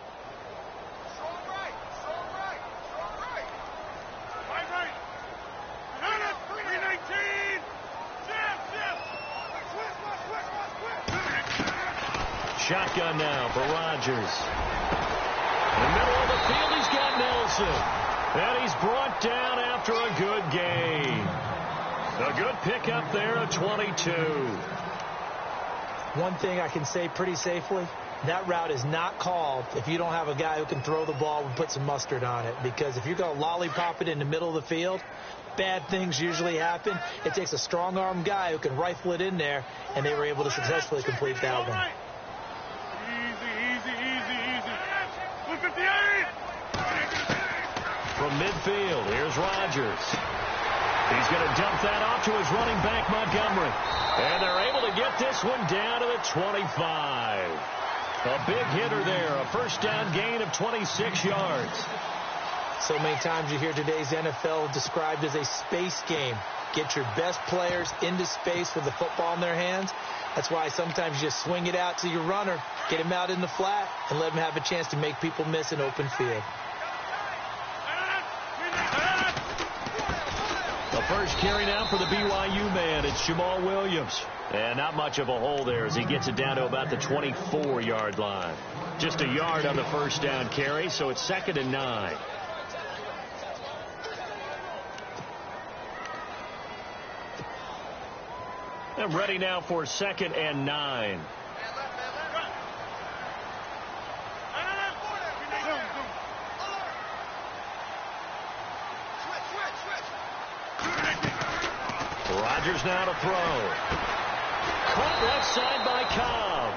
Shotgun now for Rodgers. In the middle of the field, he's got Nelson. And he's brought down after a good gain. A good pickup there at 22. One thing I can say pretty safely, that route is not called if you don't have a guy who can throw the ball and put some mustard on it. Because if you're going to lollipop it in the middle of the field, bad things usually happen. It takes a strong-arm guy who can rifle it in there, and they were able to successfully complete that one. From midfield, here's Rodgers. He's going to dump that off to his running back, Montgomery. And they're able to get this one down to the 25. A big hitter there, a 1st down gain of 26 yards. So many times you hear today's NFL described as a space game. Get your best players into space with the football in their hands. That's why sometimes you just swing it out to your runner, get him out in the flat, and let him have a chance to make people miss an open field. The first carry now for the BYU man. It's Jamal Williams. And not much of a hole there as he gets it down to about the 24-yard line. Just a yard on the 1st down carry, so it's 2nd and 9. I'm ready now for 2nd and 9. Rodgers now to throw. Caught left side by Cobb.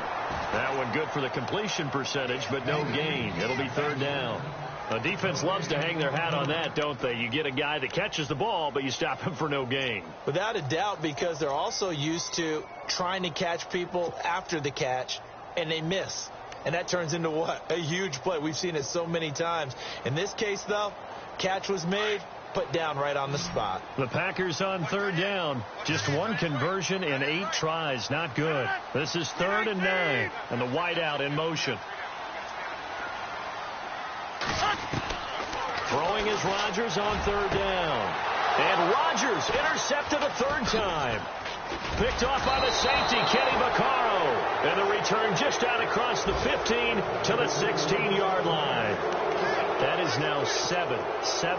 That one good for the completion percentage, but no gain. It'll be 3rd down. The defense loves to hang their hat on that, don't they? You get a guy that catches the ball, but you stop him for no gain. Without a doubt, because they're also used to trying to catch people after the catch, and they miss. And that turns into what? A huge play. We've seen it so many times. In this case, though, catch was made. put down right on the spot. The Packers on third down. Just one conversion in 8 tries. Not good. This is 3rd and 9. And the wideout in motion. Throwing is Rodgers on 3rd down. And Rodgers intercepted a 3rd time. Picked off by the safety, Kenny Vaccaro. And the return just out across the 15 to the 16-yard line. That is now 7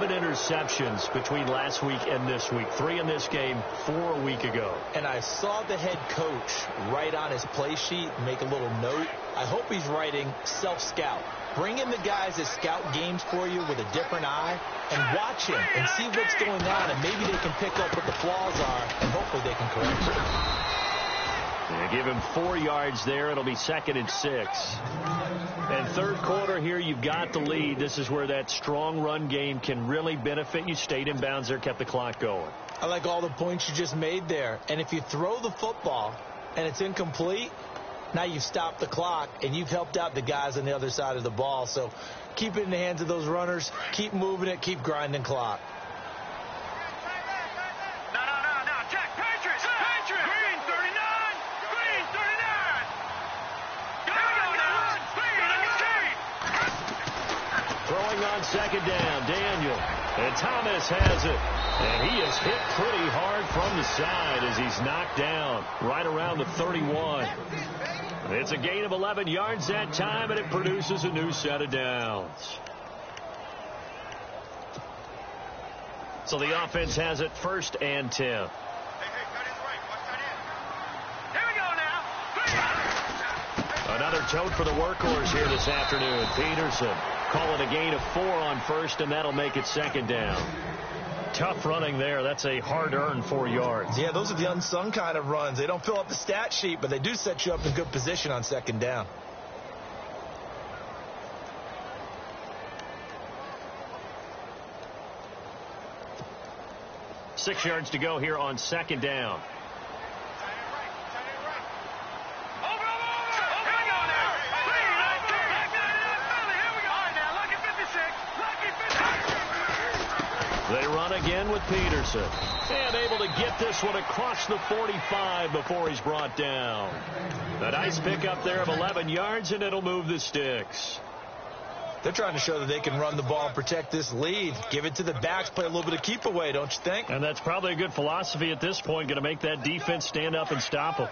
interceptions between last week and this week. 3 in this game, 4 a week ago. And I saw the head coach write on his play sheet, make a little note. I hope he's writing self-scout. Bring in the guys that scout games for you with a different eye and watch him and see what's going on, and maybe they can pick up what the flaws are, and hopefully they can correct it. Yeah, give him 4 yards there. It'll be 2nd and 6. And third quarter here, you've got the lead. This is where that strong run game can really benefit you. Stayed in bounds there, kept the clock going. I like all the points you just made there. And if you throw the football and it's incomplete, now you've stopped the clock and you've helped out the guys on the other side of the ball. So keep it in the hands of those runners. Keep moving it. Keep grinding clock. No. Check. Patriots. Green 39. Green 39. Here we go now. Throwing on 2nd down, Daniel. And Thomas has it. And he is hit pretty hard from the side as he's knocked down right around the 31. It's a gain of 11 yards that time, and it produces a new set of downs. So the offense has it 1st and 10. Here we go now. Another tote for the workhorse here this afternoon. Peterson calling a gain of 4 on 1st, and that'll make it 2nd down. Tough running there. That's a hard-earned 4 yards. Yeah, those are the unsung kind of runs. They don't fill up the stat sheet, but they do set you up in good position on 2nd down. Six yards to go here on 2nd down. They run again with Peterson. And able to get this one across the 45 before he's brought down. A nice pickup there of 11 yards, and it'll move the sticks. They're trying to show that they can run the ball and protect this lead. Give it to the backs, play a little bit of keep away, don't you think? And that's probably a good philosophy at this point, going to make that defense stand up and stop them.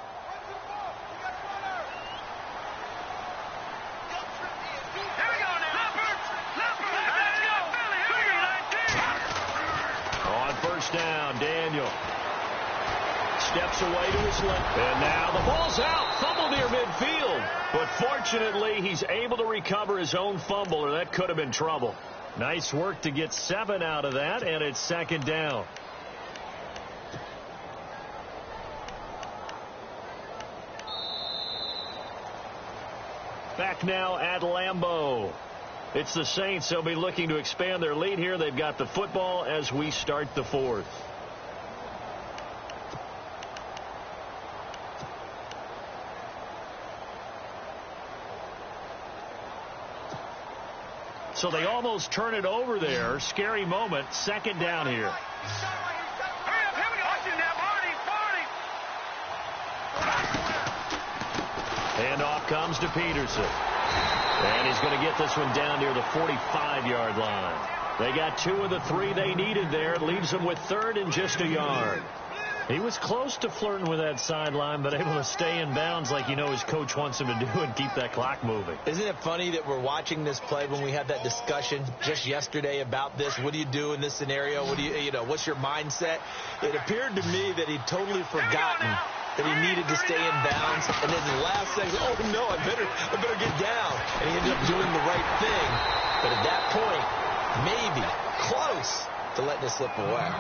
Down, Daniel steps away to his left, and now the ball's out. Fumble near midfield, but fortunately he's able to recover his own fumble, or that could have been trouble. Nice work to get 7 out of that, and it's 2nd down. Back now at Lambeau. It's the Saints. They'll be looking to expand their lead here. They've got the football as we start the 4th. So they almost turn it over there. Scary moment. 2nd down here. And off comes to Peterson. And he's going to get this one down near the 45-yard line. They got 2 of the 3 they needed there. It leaves them with 3rd and just a yard. He was close to flirting with that sideline, but able to stay in bounds like you know his coach wants him to do and keep that clock moving. Isn't it funny that we're watching this play when we had that discussion just yesterday about this? What do you do in this scenario? What do you know, what's your mindset? It appeared to me that he'd totally forgotten that he needed to stay in bounds, and then the last second, oh no, I better get down. And he ended up doing the right thing. But at that point, maybe close to letting it slip away.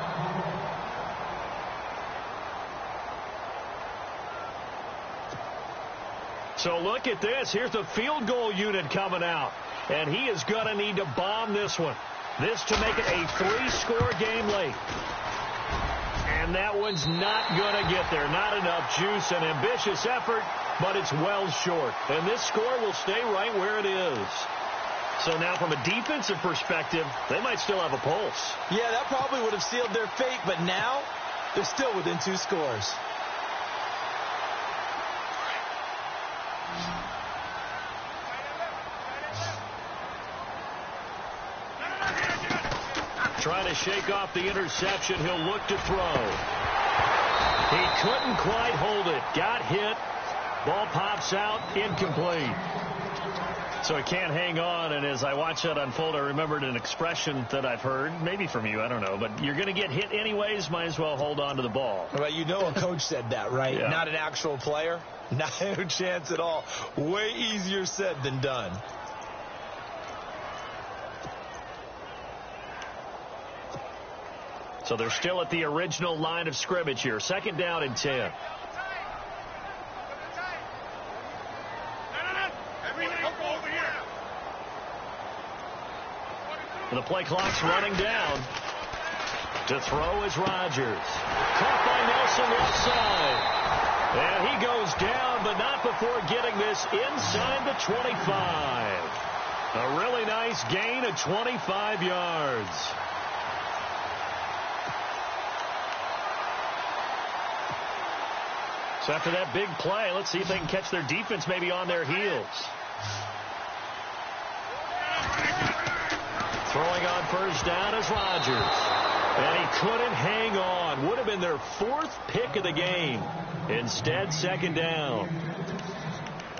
So look at this. Here's the field goal unit coming out. And he is going to need to bomb this one. This to make it a 3-score game late. And that one's not going to get there. Not enough juice. An ambitious effort, but it's well short. And this score will stay right where it is. So now from a defensive perspective, they might still have a pulse. Yeah, that probably would have sealed their fate, but now they're still within 2 scores. Trying to shake off the interception. He'll look to throw. He couldn't quite hold it. Got hit. Ball pops out. Incomplete. So he can't hang on, and as I watch that unfold, I remembered an expression that I've heard, maybe from you, I don't know, but you're going to get hit anyways, might as well hold on to the ball. Well, you know a coach said that, right? Yeah. Not an actual player. No chance at all. Way easier said than done. So they're still at the original line of scrimmage here. 2nd down and 10. The play clock's running down. To throw is Rodgers. Caught by Nelson left side. And he goes down, but not before getting this inside the 25. A really nice gain of 25 yards. So after that big play, let's see if they can catch their defense maybe on their heels. Throwing on 1st down is Rodgers. And he couldn't hang on. Would have been their 4th pick of the game. Instead, 2nd down.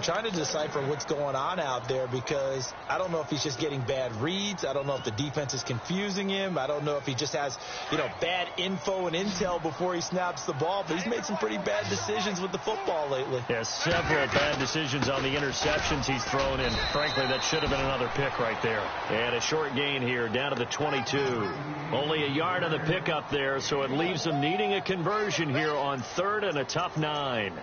Trying to decipher what's going on out there because I don't know if he's just getting bad reads. I don't know if the defense is confusing him. I don't know if he just has, bad info and intel before he snaps the ball. But he's made some pretty bad decisions with the football lately. Yeah, several bad decisions on the interceptions he's thrown in. Frankly, that should have been another pick right there. And a short gain here down to the 22. Only a yard on the pickup there, so it leaves them needing a conversion here on 3rd and a tough 9.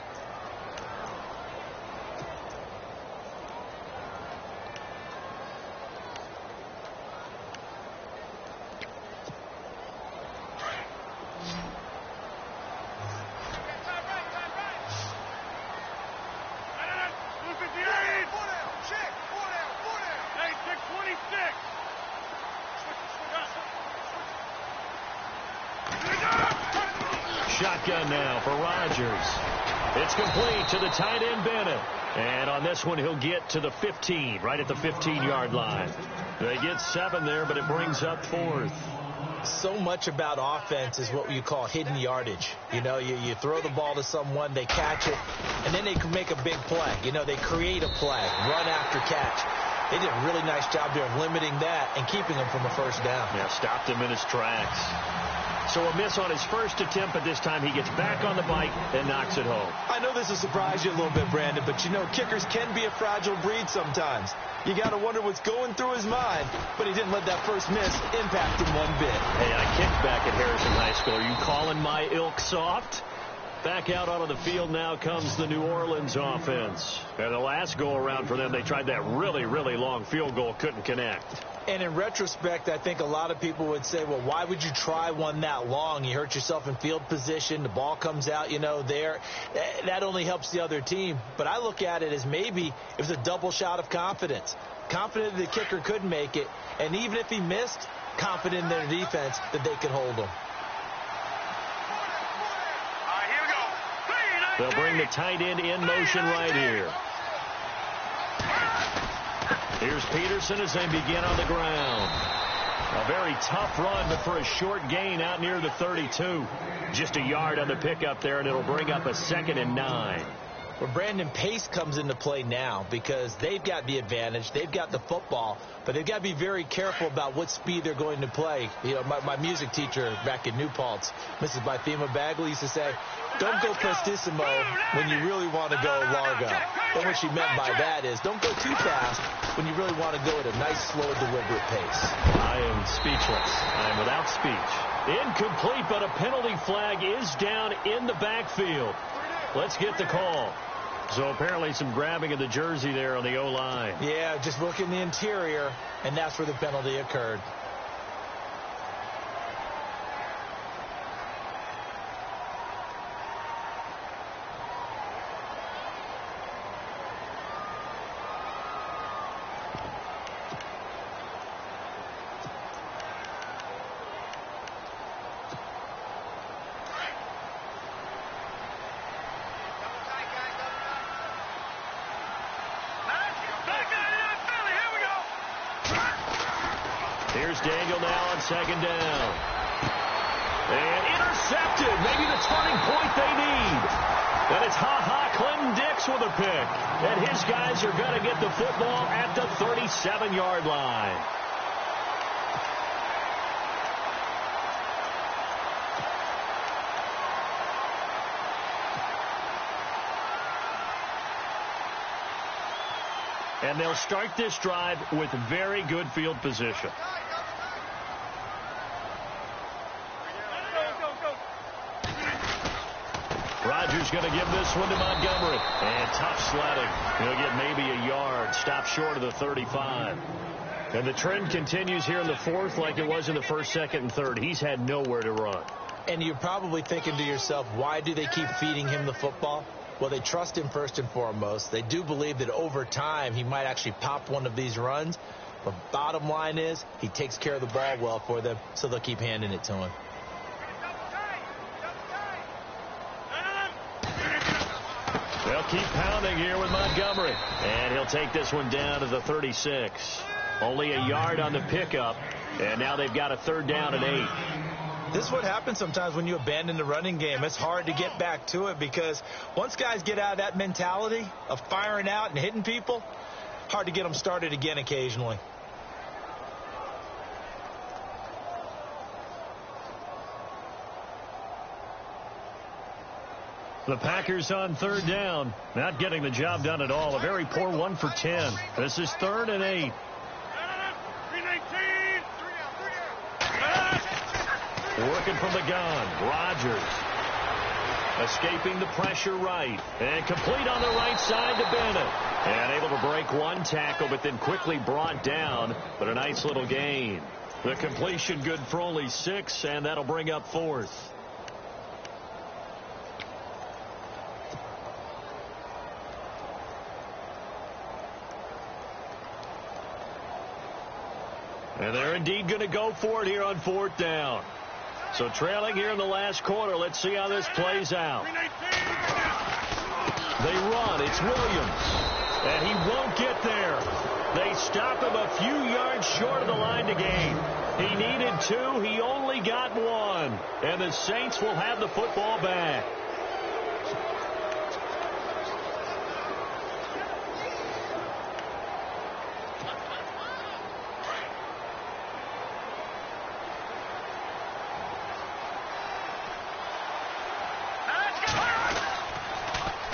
Shotgun now for Rodgers. It's complete to the tight end, Bennett. And on this one, he'll get to the 15, right at the 15-yard line. They get 7 there, but it brings up 4th. So much about offense is what you call hidden yardage. You throw the ball to someone, they catch it, and then they can make a big play. They create a play, run after catch. They did a really nice job there of limiting that and keeping him from a 1st down. Yeah, stopped him in his tracks. So a miss on his first attempt, but this time he gets back on the bike and knocks it home. I know this will surprise you a little bit, Brandon, but kickers can be a fragile breed sometimes. You got to wonder what's going through his mind, but he didn't let that first miss impact him one bit. Hey, I kicked back at Harrison High School. Are you calling my ilk soft? Back out onto the field now comes the New Orleans offense. And the last go-around for them, they tried that really, really long field goal, couldn't connect. And in retrospect, I think a lot of people would say, well, why would you try one that long? You hurt yourself in field position. The ball comes out, there. That only helps the other team. But I look at it as maybe it was a double shot of confidence. Confident the kicker could make it. And even if he missed, confident in their defense that they could hold him. They'll bring the tight end in motion right here. Here's Peterson as they begin on the ground. A very tough run, but for a short gain out near the 32. Just a yard on the pickup there, and it'll bring up a 2nd and 9. Well, Brandon, pace comes into play now because they've got the advantage. They've got the football, but they've got to be very careful about what speed they're going to play. My music teacher back in New Paltz, Mrs. Bythema Bagley, used to say, don't go prestissimo when you really want to go largo. And what she meant by that is don't go too fast when you really want to go at a nice, slow, deliberate pace. I am speechless. I am without speech. Incomplete, but a penalty flag is down in the backfield. Let's get the call. So apparently some grabbing of the jersey there on the O-line. Yeah, just look in the interior, and that's where the penalty occurred. Daniel now on second down. And intercepted. Maybe the turning point they need. And it's Clinton Dix with a pick. And his guys are going to get the football at the 37-yard line. And they'll start this drive with very good field position. Rodgers going to give this one to Montgomery. And tough sledding. He'll get maybe a yard. Stop short of the 35. And the trend continues here in the fourth like it was in the first, second, and third. He's had nowhere to run. And you're probably thinking to yourself, why do they keep feeding him the football? Well, they trust him first and foremost. They do believe that over time he might actually pop one of these runs. But bottom line is he takes care of the ball well for them, so they'll keep handing it to him. They'll keep pounding here with Montgomery. And he'll take this one down to the 36. Only a yard on the pickup. And now they've got a third down and 8. This is what happens sometimes when you abandon the running game. It's hard to get back to it because once guys get out of that mentality of firing out and hitting people, hard to get them started again occasionally. The Packers on third down. Not getting the job done at all. A very poor 1 for 10. This is 3rd and 8. Working from the gun. Rodgers. Escaping the pressure right. And complete on the right side to Bennett. And able to break one tackle, but then quickly brought down. But a nice little gain. The completion good for only 6, and that'll bring up 4th. And they're indeed going to go for it here on 4th down. So trailing here in the last quarter. Let's see how this plays out. They run. It's Williams. And he won't get there. They stop him a few yards short of the line to gain. He needed 2. He only got 1. And the Saints will have the football back.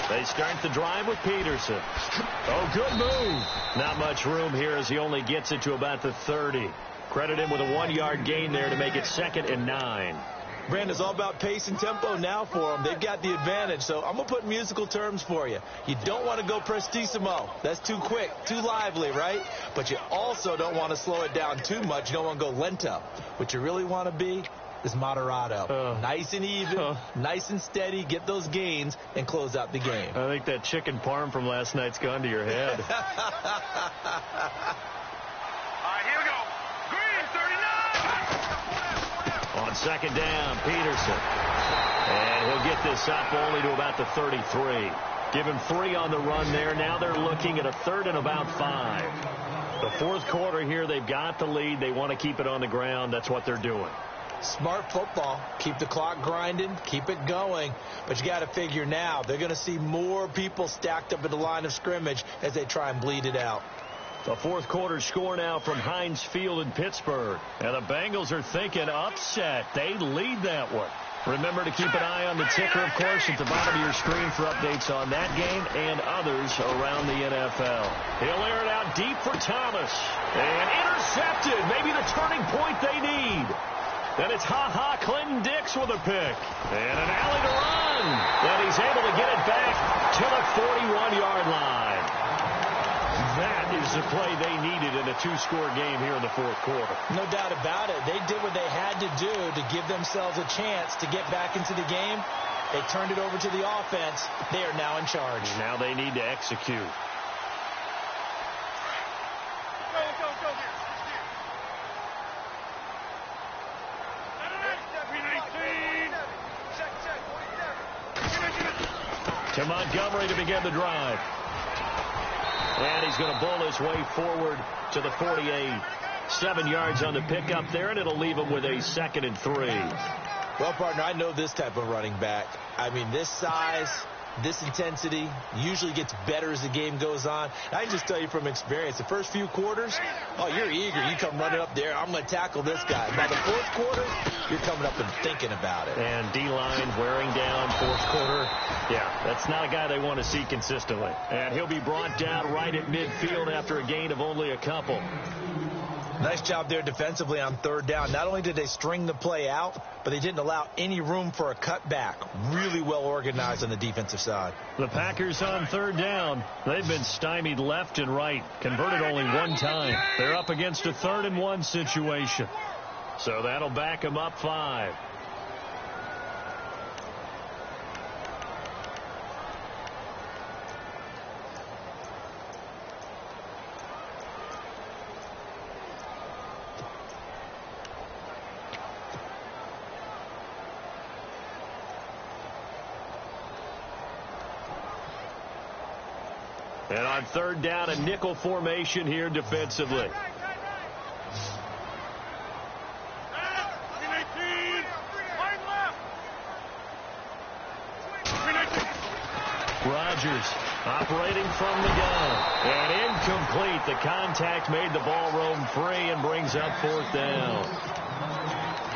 They start the drive with Peterson. Oh, good move. Not much room here as he only gets it to about the 30. Credit him with a 1-yard gain there to make it 2nd and 9. Brandon, it's all about pace and tempo now for them. They've got the advantage. So I'm going to put musical terms for you. You don't want to go prestissimo. That's too quick, too lively, right? But you also don't want to slow it down too much. You don't want to go lento. What you really want to be is moderato. Nice and even, nice and steady, get those gains, and close out the game. I think that chicken parm from last night's gone to your head. All right, here we go. Green, 39. On 2nd down, Peterson. And he'll get this up only to about the 33. Give him 3 on the run there. Now they're looking at a 3rd and about 5. The 4th quarter here, they've got the lead. They want to keep it on the ground. That's what they're doing. Smart football. Keep the clock grinding. Keep it going. But you got to figure now they're going to see more people stacked up at the line of scrimmage as they try and bleed it out. The 4th quarter score now from Heinz Field in Pittsburgh. And the Bengals are thinking upset. They lead that one. Remember to keep an eye on the ticker, of course, at the bottom of your screen for updates on that game and others around the NFL. He'll air it out deep for Thomas. And intercepted. Maybe the turning point they need. Then it's Clinton Dix with a pick. And an alley to run. And he's able to get it back to the 41-yard line. That is the play they needed in a 2-score game here in the 4th quarter. No doubt about it. They did what they had to do to give themselves a chance to get back into the game. They turned it over to the offense. They are now in charge. Now they need to execute. To Montgomery to begin the drive. And he's going to bull his way forward to the 48. 7 yards on the pickup there, and it'll leave them with a 2nd and 3. Well, partner, I know this type of running back. I mean, this size, this intensity usually gets better as the game goes on. I can just tell you from experience, the first few quarters, oh, you're eager. You come running up there. I'm going to tackle this guy. By the fourth quarter, you're coming up and thinking about it. And D-line wearing down fourth quarter. Yeah, that's not a guy they want to see consistently. And he'll be brought down right at midfield after a gain of only a couple. Nice job there defensively on 3rd down. Not only did they string the play out, but they didn't allow any room for a cutback. Really well organized on the defensive side. The Packers on 3rd down. They've been stymied left and right. Converted only one time. They're up against a 3rd and 1 situation. So that'll back them up 5. And on 3rd down, a nickel formation here defensively. Rodgers operating from the gun. And incomplete. The contact made the ball roam free and brings up 4th down.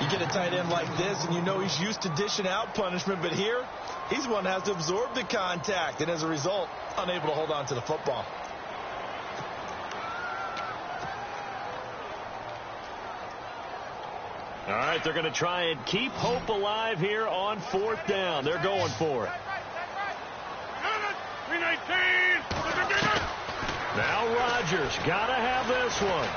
You get a tight end like this, and you know he's used to dishing out punishment, but here, he's one that has to absorb the contact, and as a result, unable to hold on to the football. All right, they're going to try and keep hope alive here on 4th down. They're going for it. Now Rodgers got to have this one.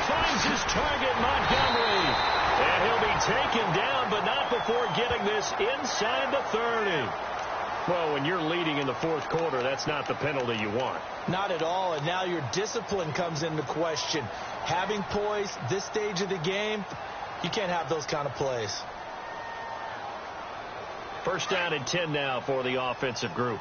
Finds his target, Montgomery. And he'll be taken down, but not before getting this inside the 30. Well, when you're leading in the fourth quarter, that's not the penalty you want. Not at all, and now your discipline comes into question. Having poise this stage of the game, you can't have those kind of plays. 1st down and 10 now for the offensive group.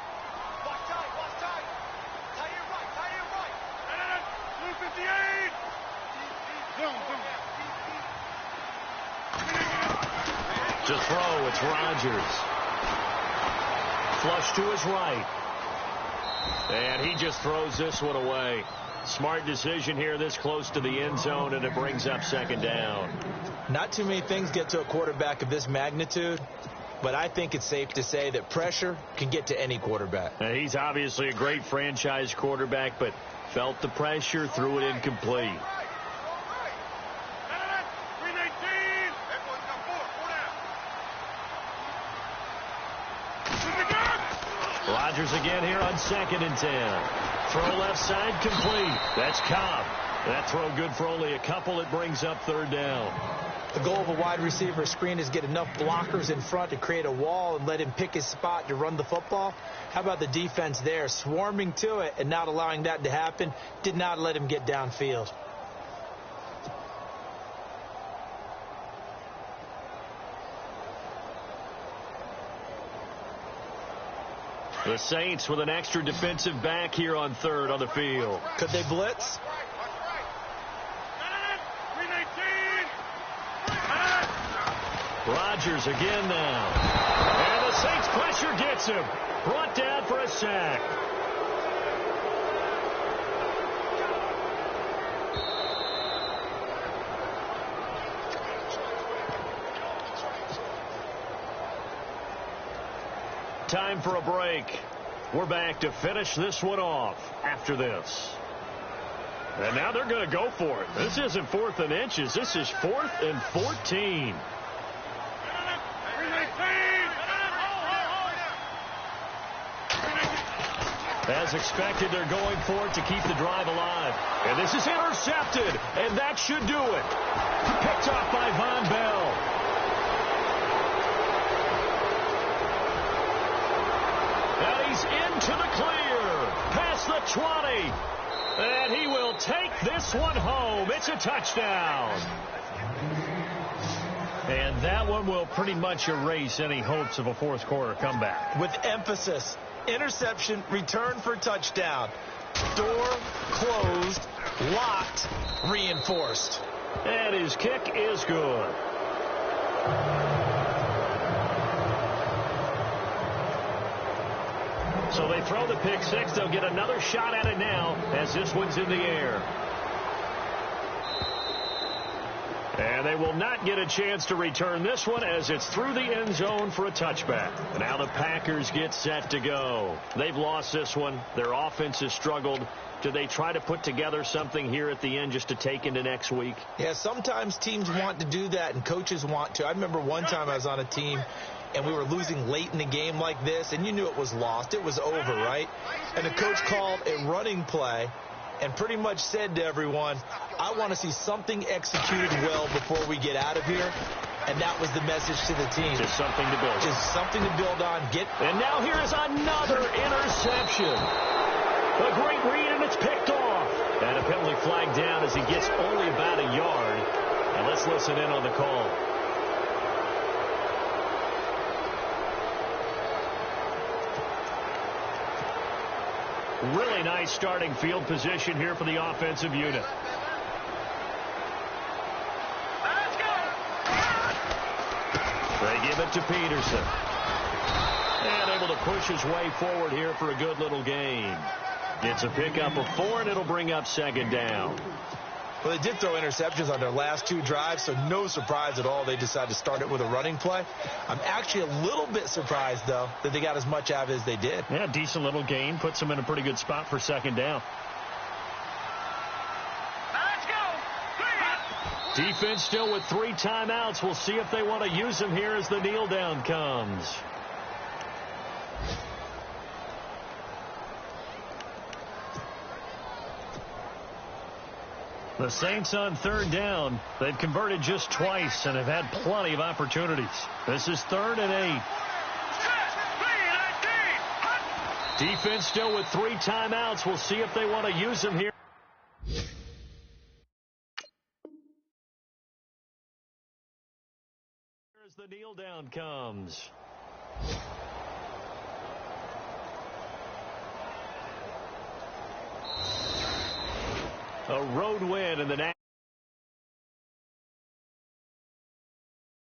To throw, it's Rodgers. Flush to his right. And he just throws this one away. Smart decision here this close to the end zone, and it brings up 2nd down. Not too many things get to a quarterback of this magnitude, but I think it's safe to say that pressure can get to any quarterback. Now, he's obviously a great franchise quarterback, but felt the pressure, threw it incomplete. Rodgers again here on 2nd and 10. Throw left side complete. That's Cobb. That throw good for only a couple. It brings up 3rd down. The goal of a wide receiver screen is get enough blockers in front to create a wall and let him pick his spot to run the football. How about the defense there, swarming to it and not allowing that to happen? Did not let him get downfield. The Saints with an extra defensive back here on 3rd on the field. Could they blitz? Rodgers again now. And the Saints pressure gets him. Brought down for a sack. Time for a break. We're back to finish this one off after this. And now they're going to go for it. This isn't 4th and inches. This is 4th and 14. As expected, they're going for it to keep the drive alive. And this is intercepted, and that should do it. Picked off by Von Bell. Now he's into the clear, past the 20. And he will take this one home. It's a touchdown. And that one will pretty much erase any hopes of a fourth quarter comeback. With emphasis. Interception, return for touchdown. Door closed Locked, reinforced. And his kick is good. So they throw the pick six. They'll get another shot at it now as this one's in the air. And they will not get a chance to return this one as it's through the end zone for a touchback. And now the Packers get set to go. They've lost this one. Their offense has struggled. Do they try to put together something here at the end just to take into next week? Yeah, sometimes teams want to do that and coaches want to. I remember one time I was on a team and we were losing late in the game like this, and you knew it was lost. It was over, right? And the coach called a running play and pretty much said to everyone, I want to see something executed well before we get out of here. And that was the message to the team. Just something to build on. Just something to build on. And now here is another interception. A great read, and it's picked off. And a penalty flag down as he gets only about a yard. And let's listen in on the call. Really nice starting field position here for the offensive unit. Let's go. They give it to Peterson. And able to push his way forward here for a good little gain. Gets a pickup of 4, and it'll bring up second down. Well, they did throw interceptions on their last 2 drives, so no surprise at all they decided to start it with a running play. I'm actually a little bit surprised, though, that they got as much out of it as they did. Yeah, decent little gain. Puts them in a pretty good spot for second down. Let's go. Defense still with 3 timeouts. We'll see if they want to use them here as the kneel down comes. The Saints on third down. They've converted just twice and have had plenty of opportunities. This is 3rd and 8. Defense still with 3 timeouts. We'll see if they want to use them here. As the kneel down comes. A road win in the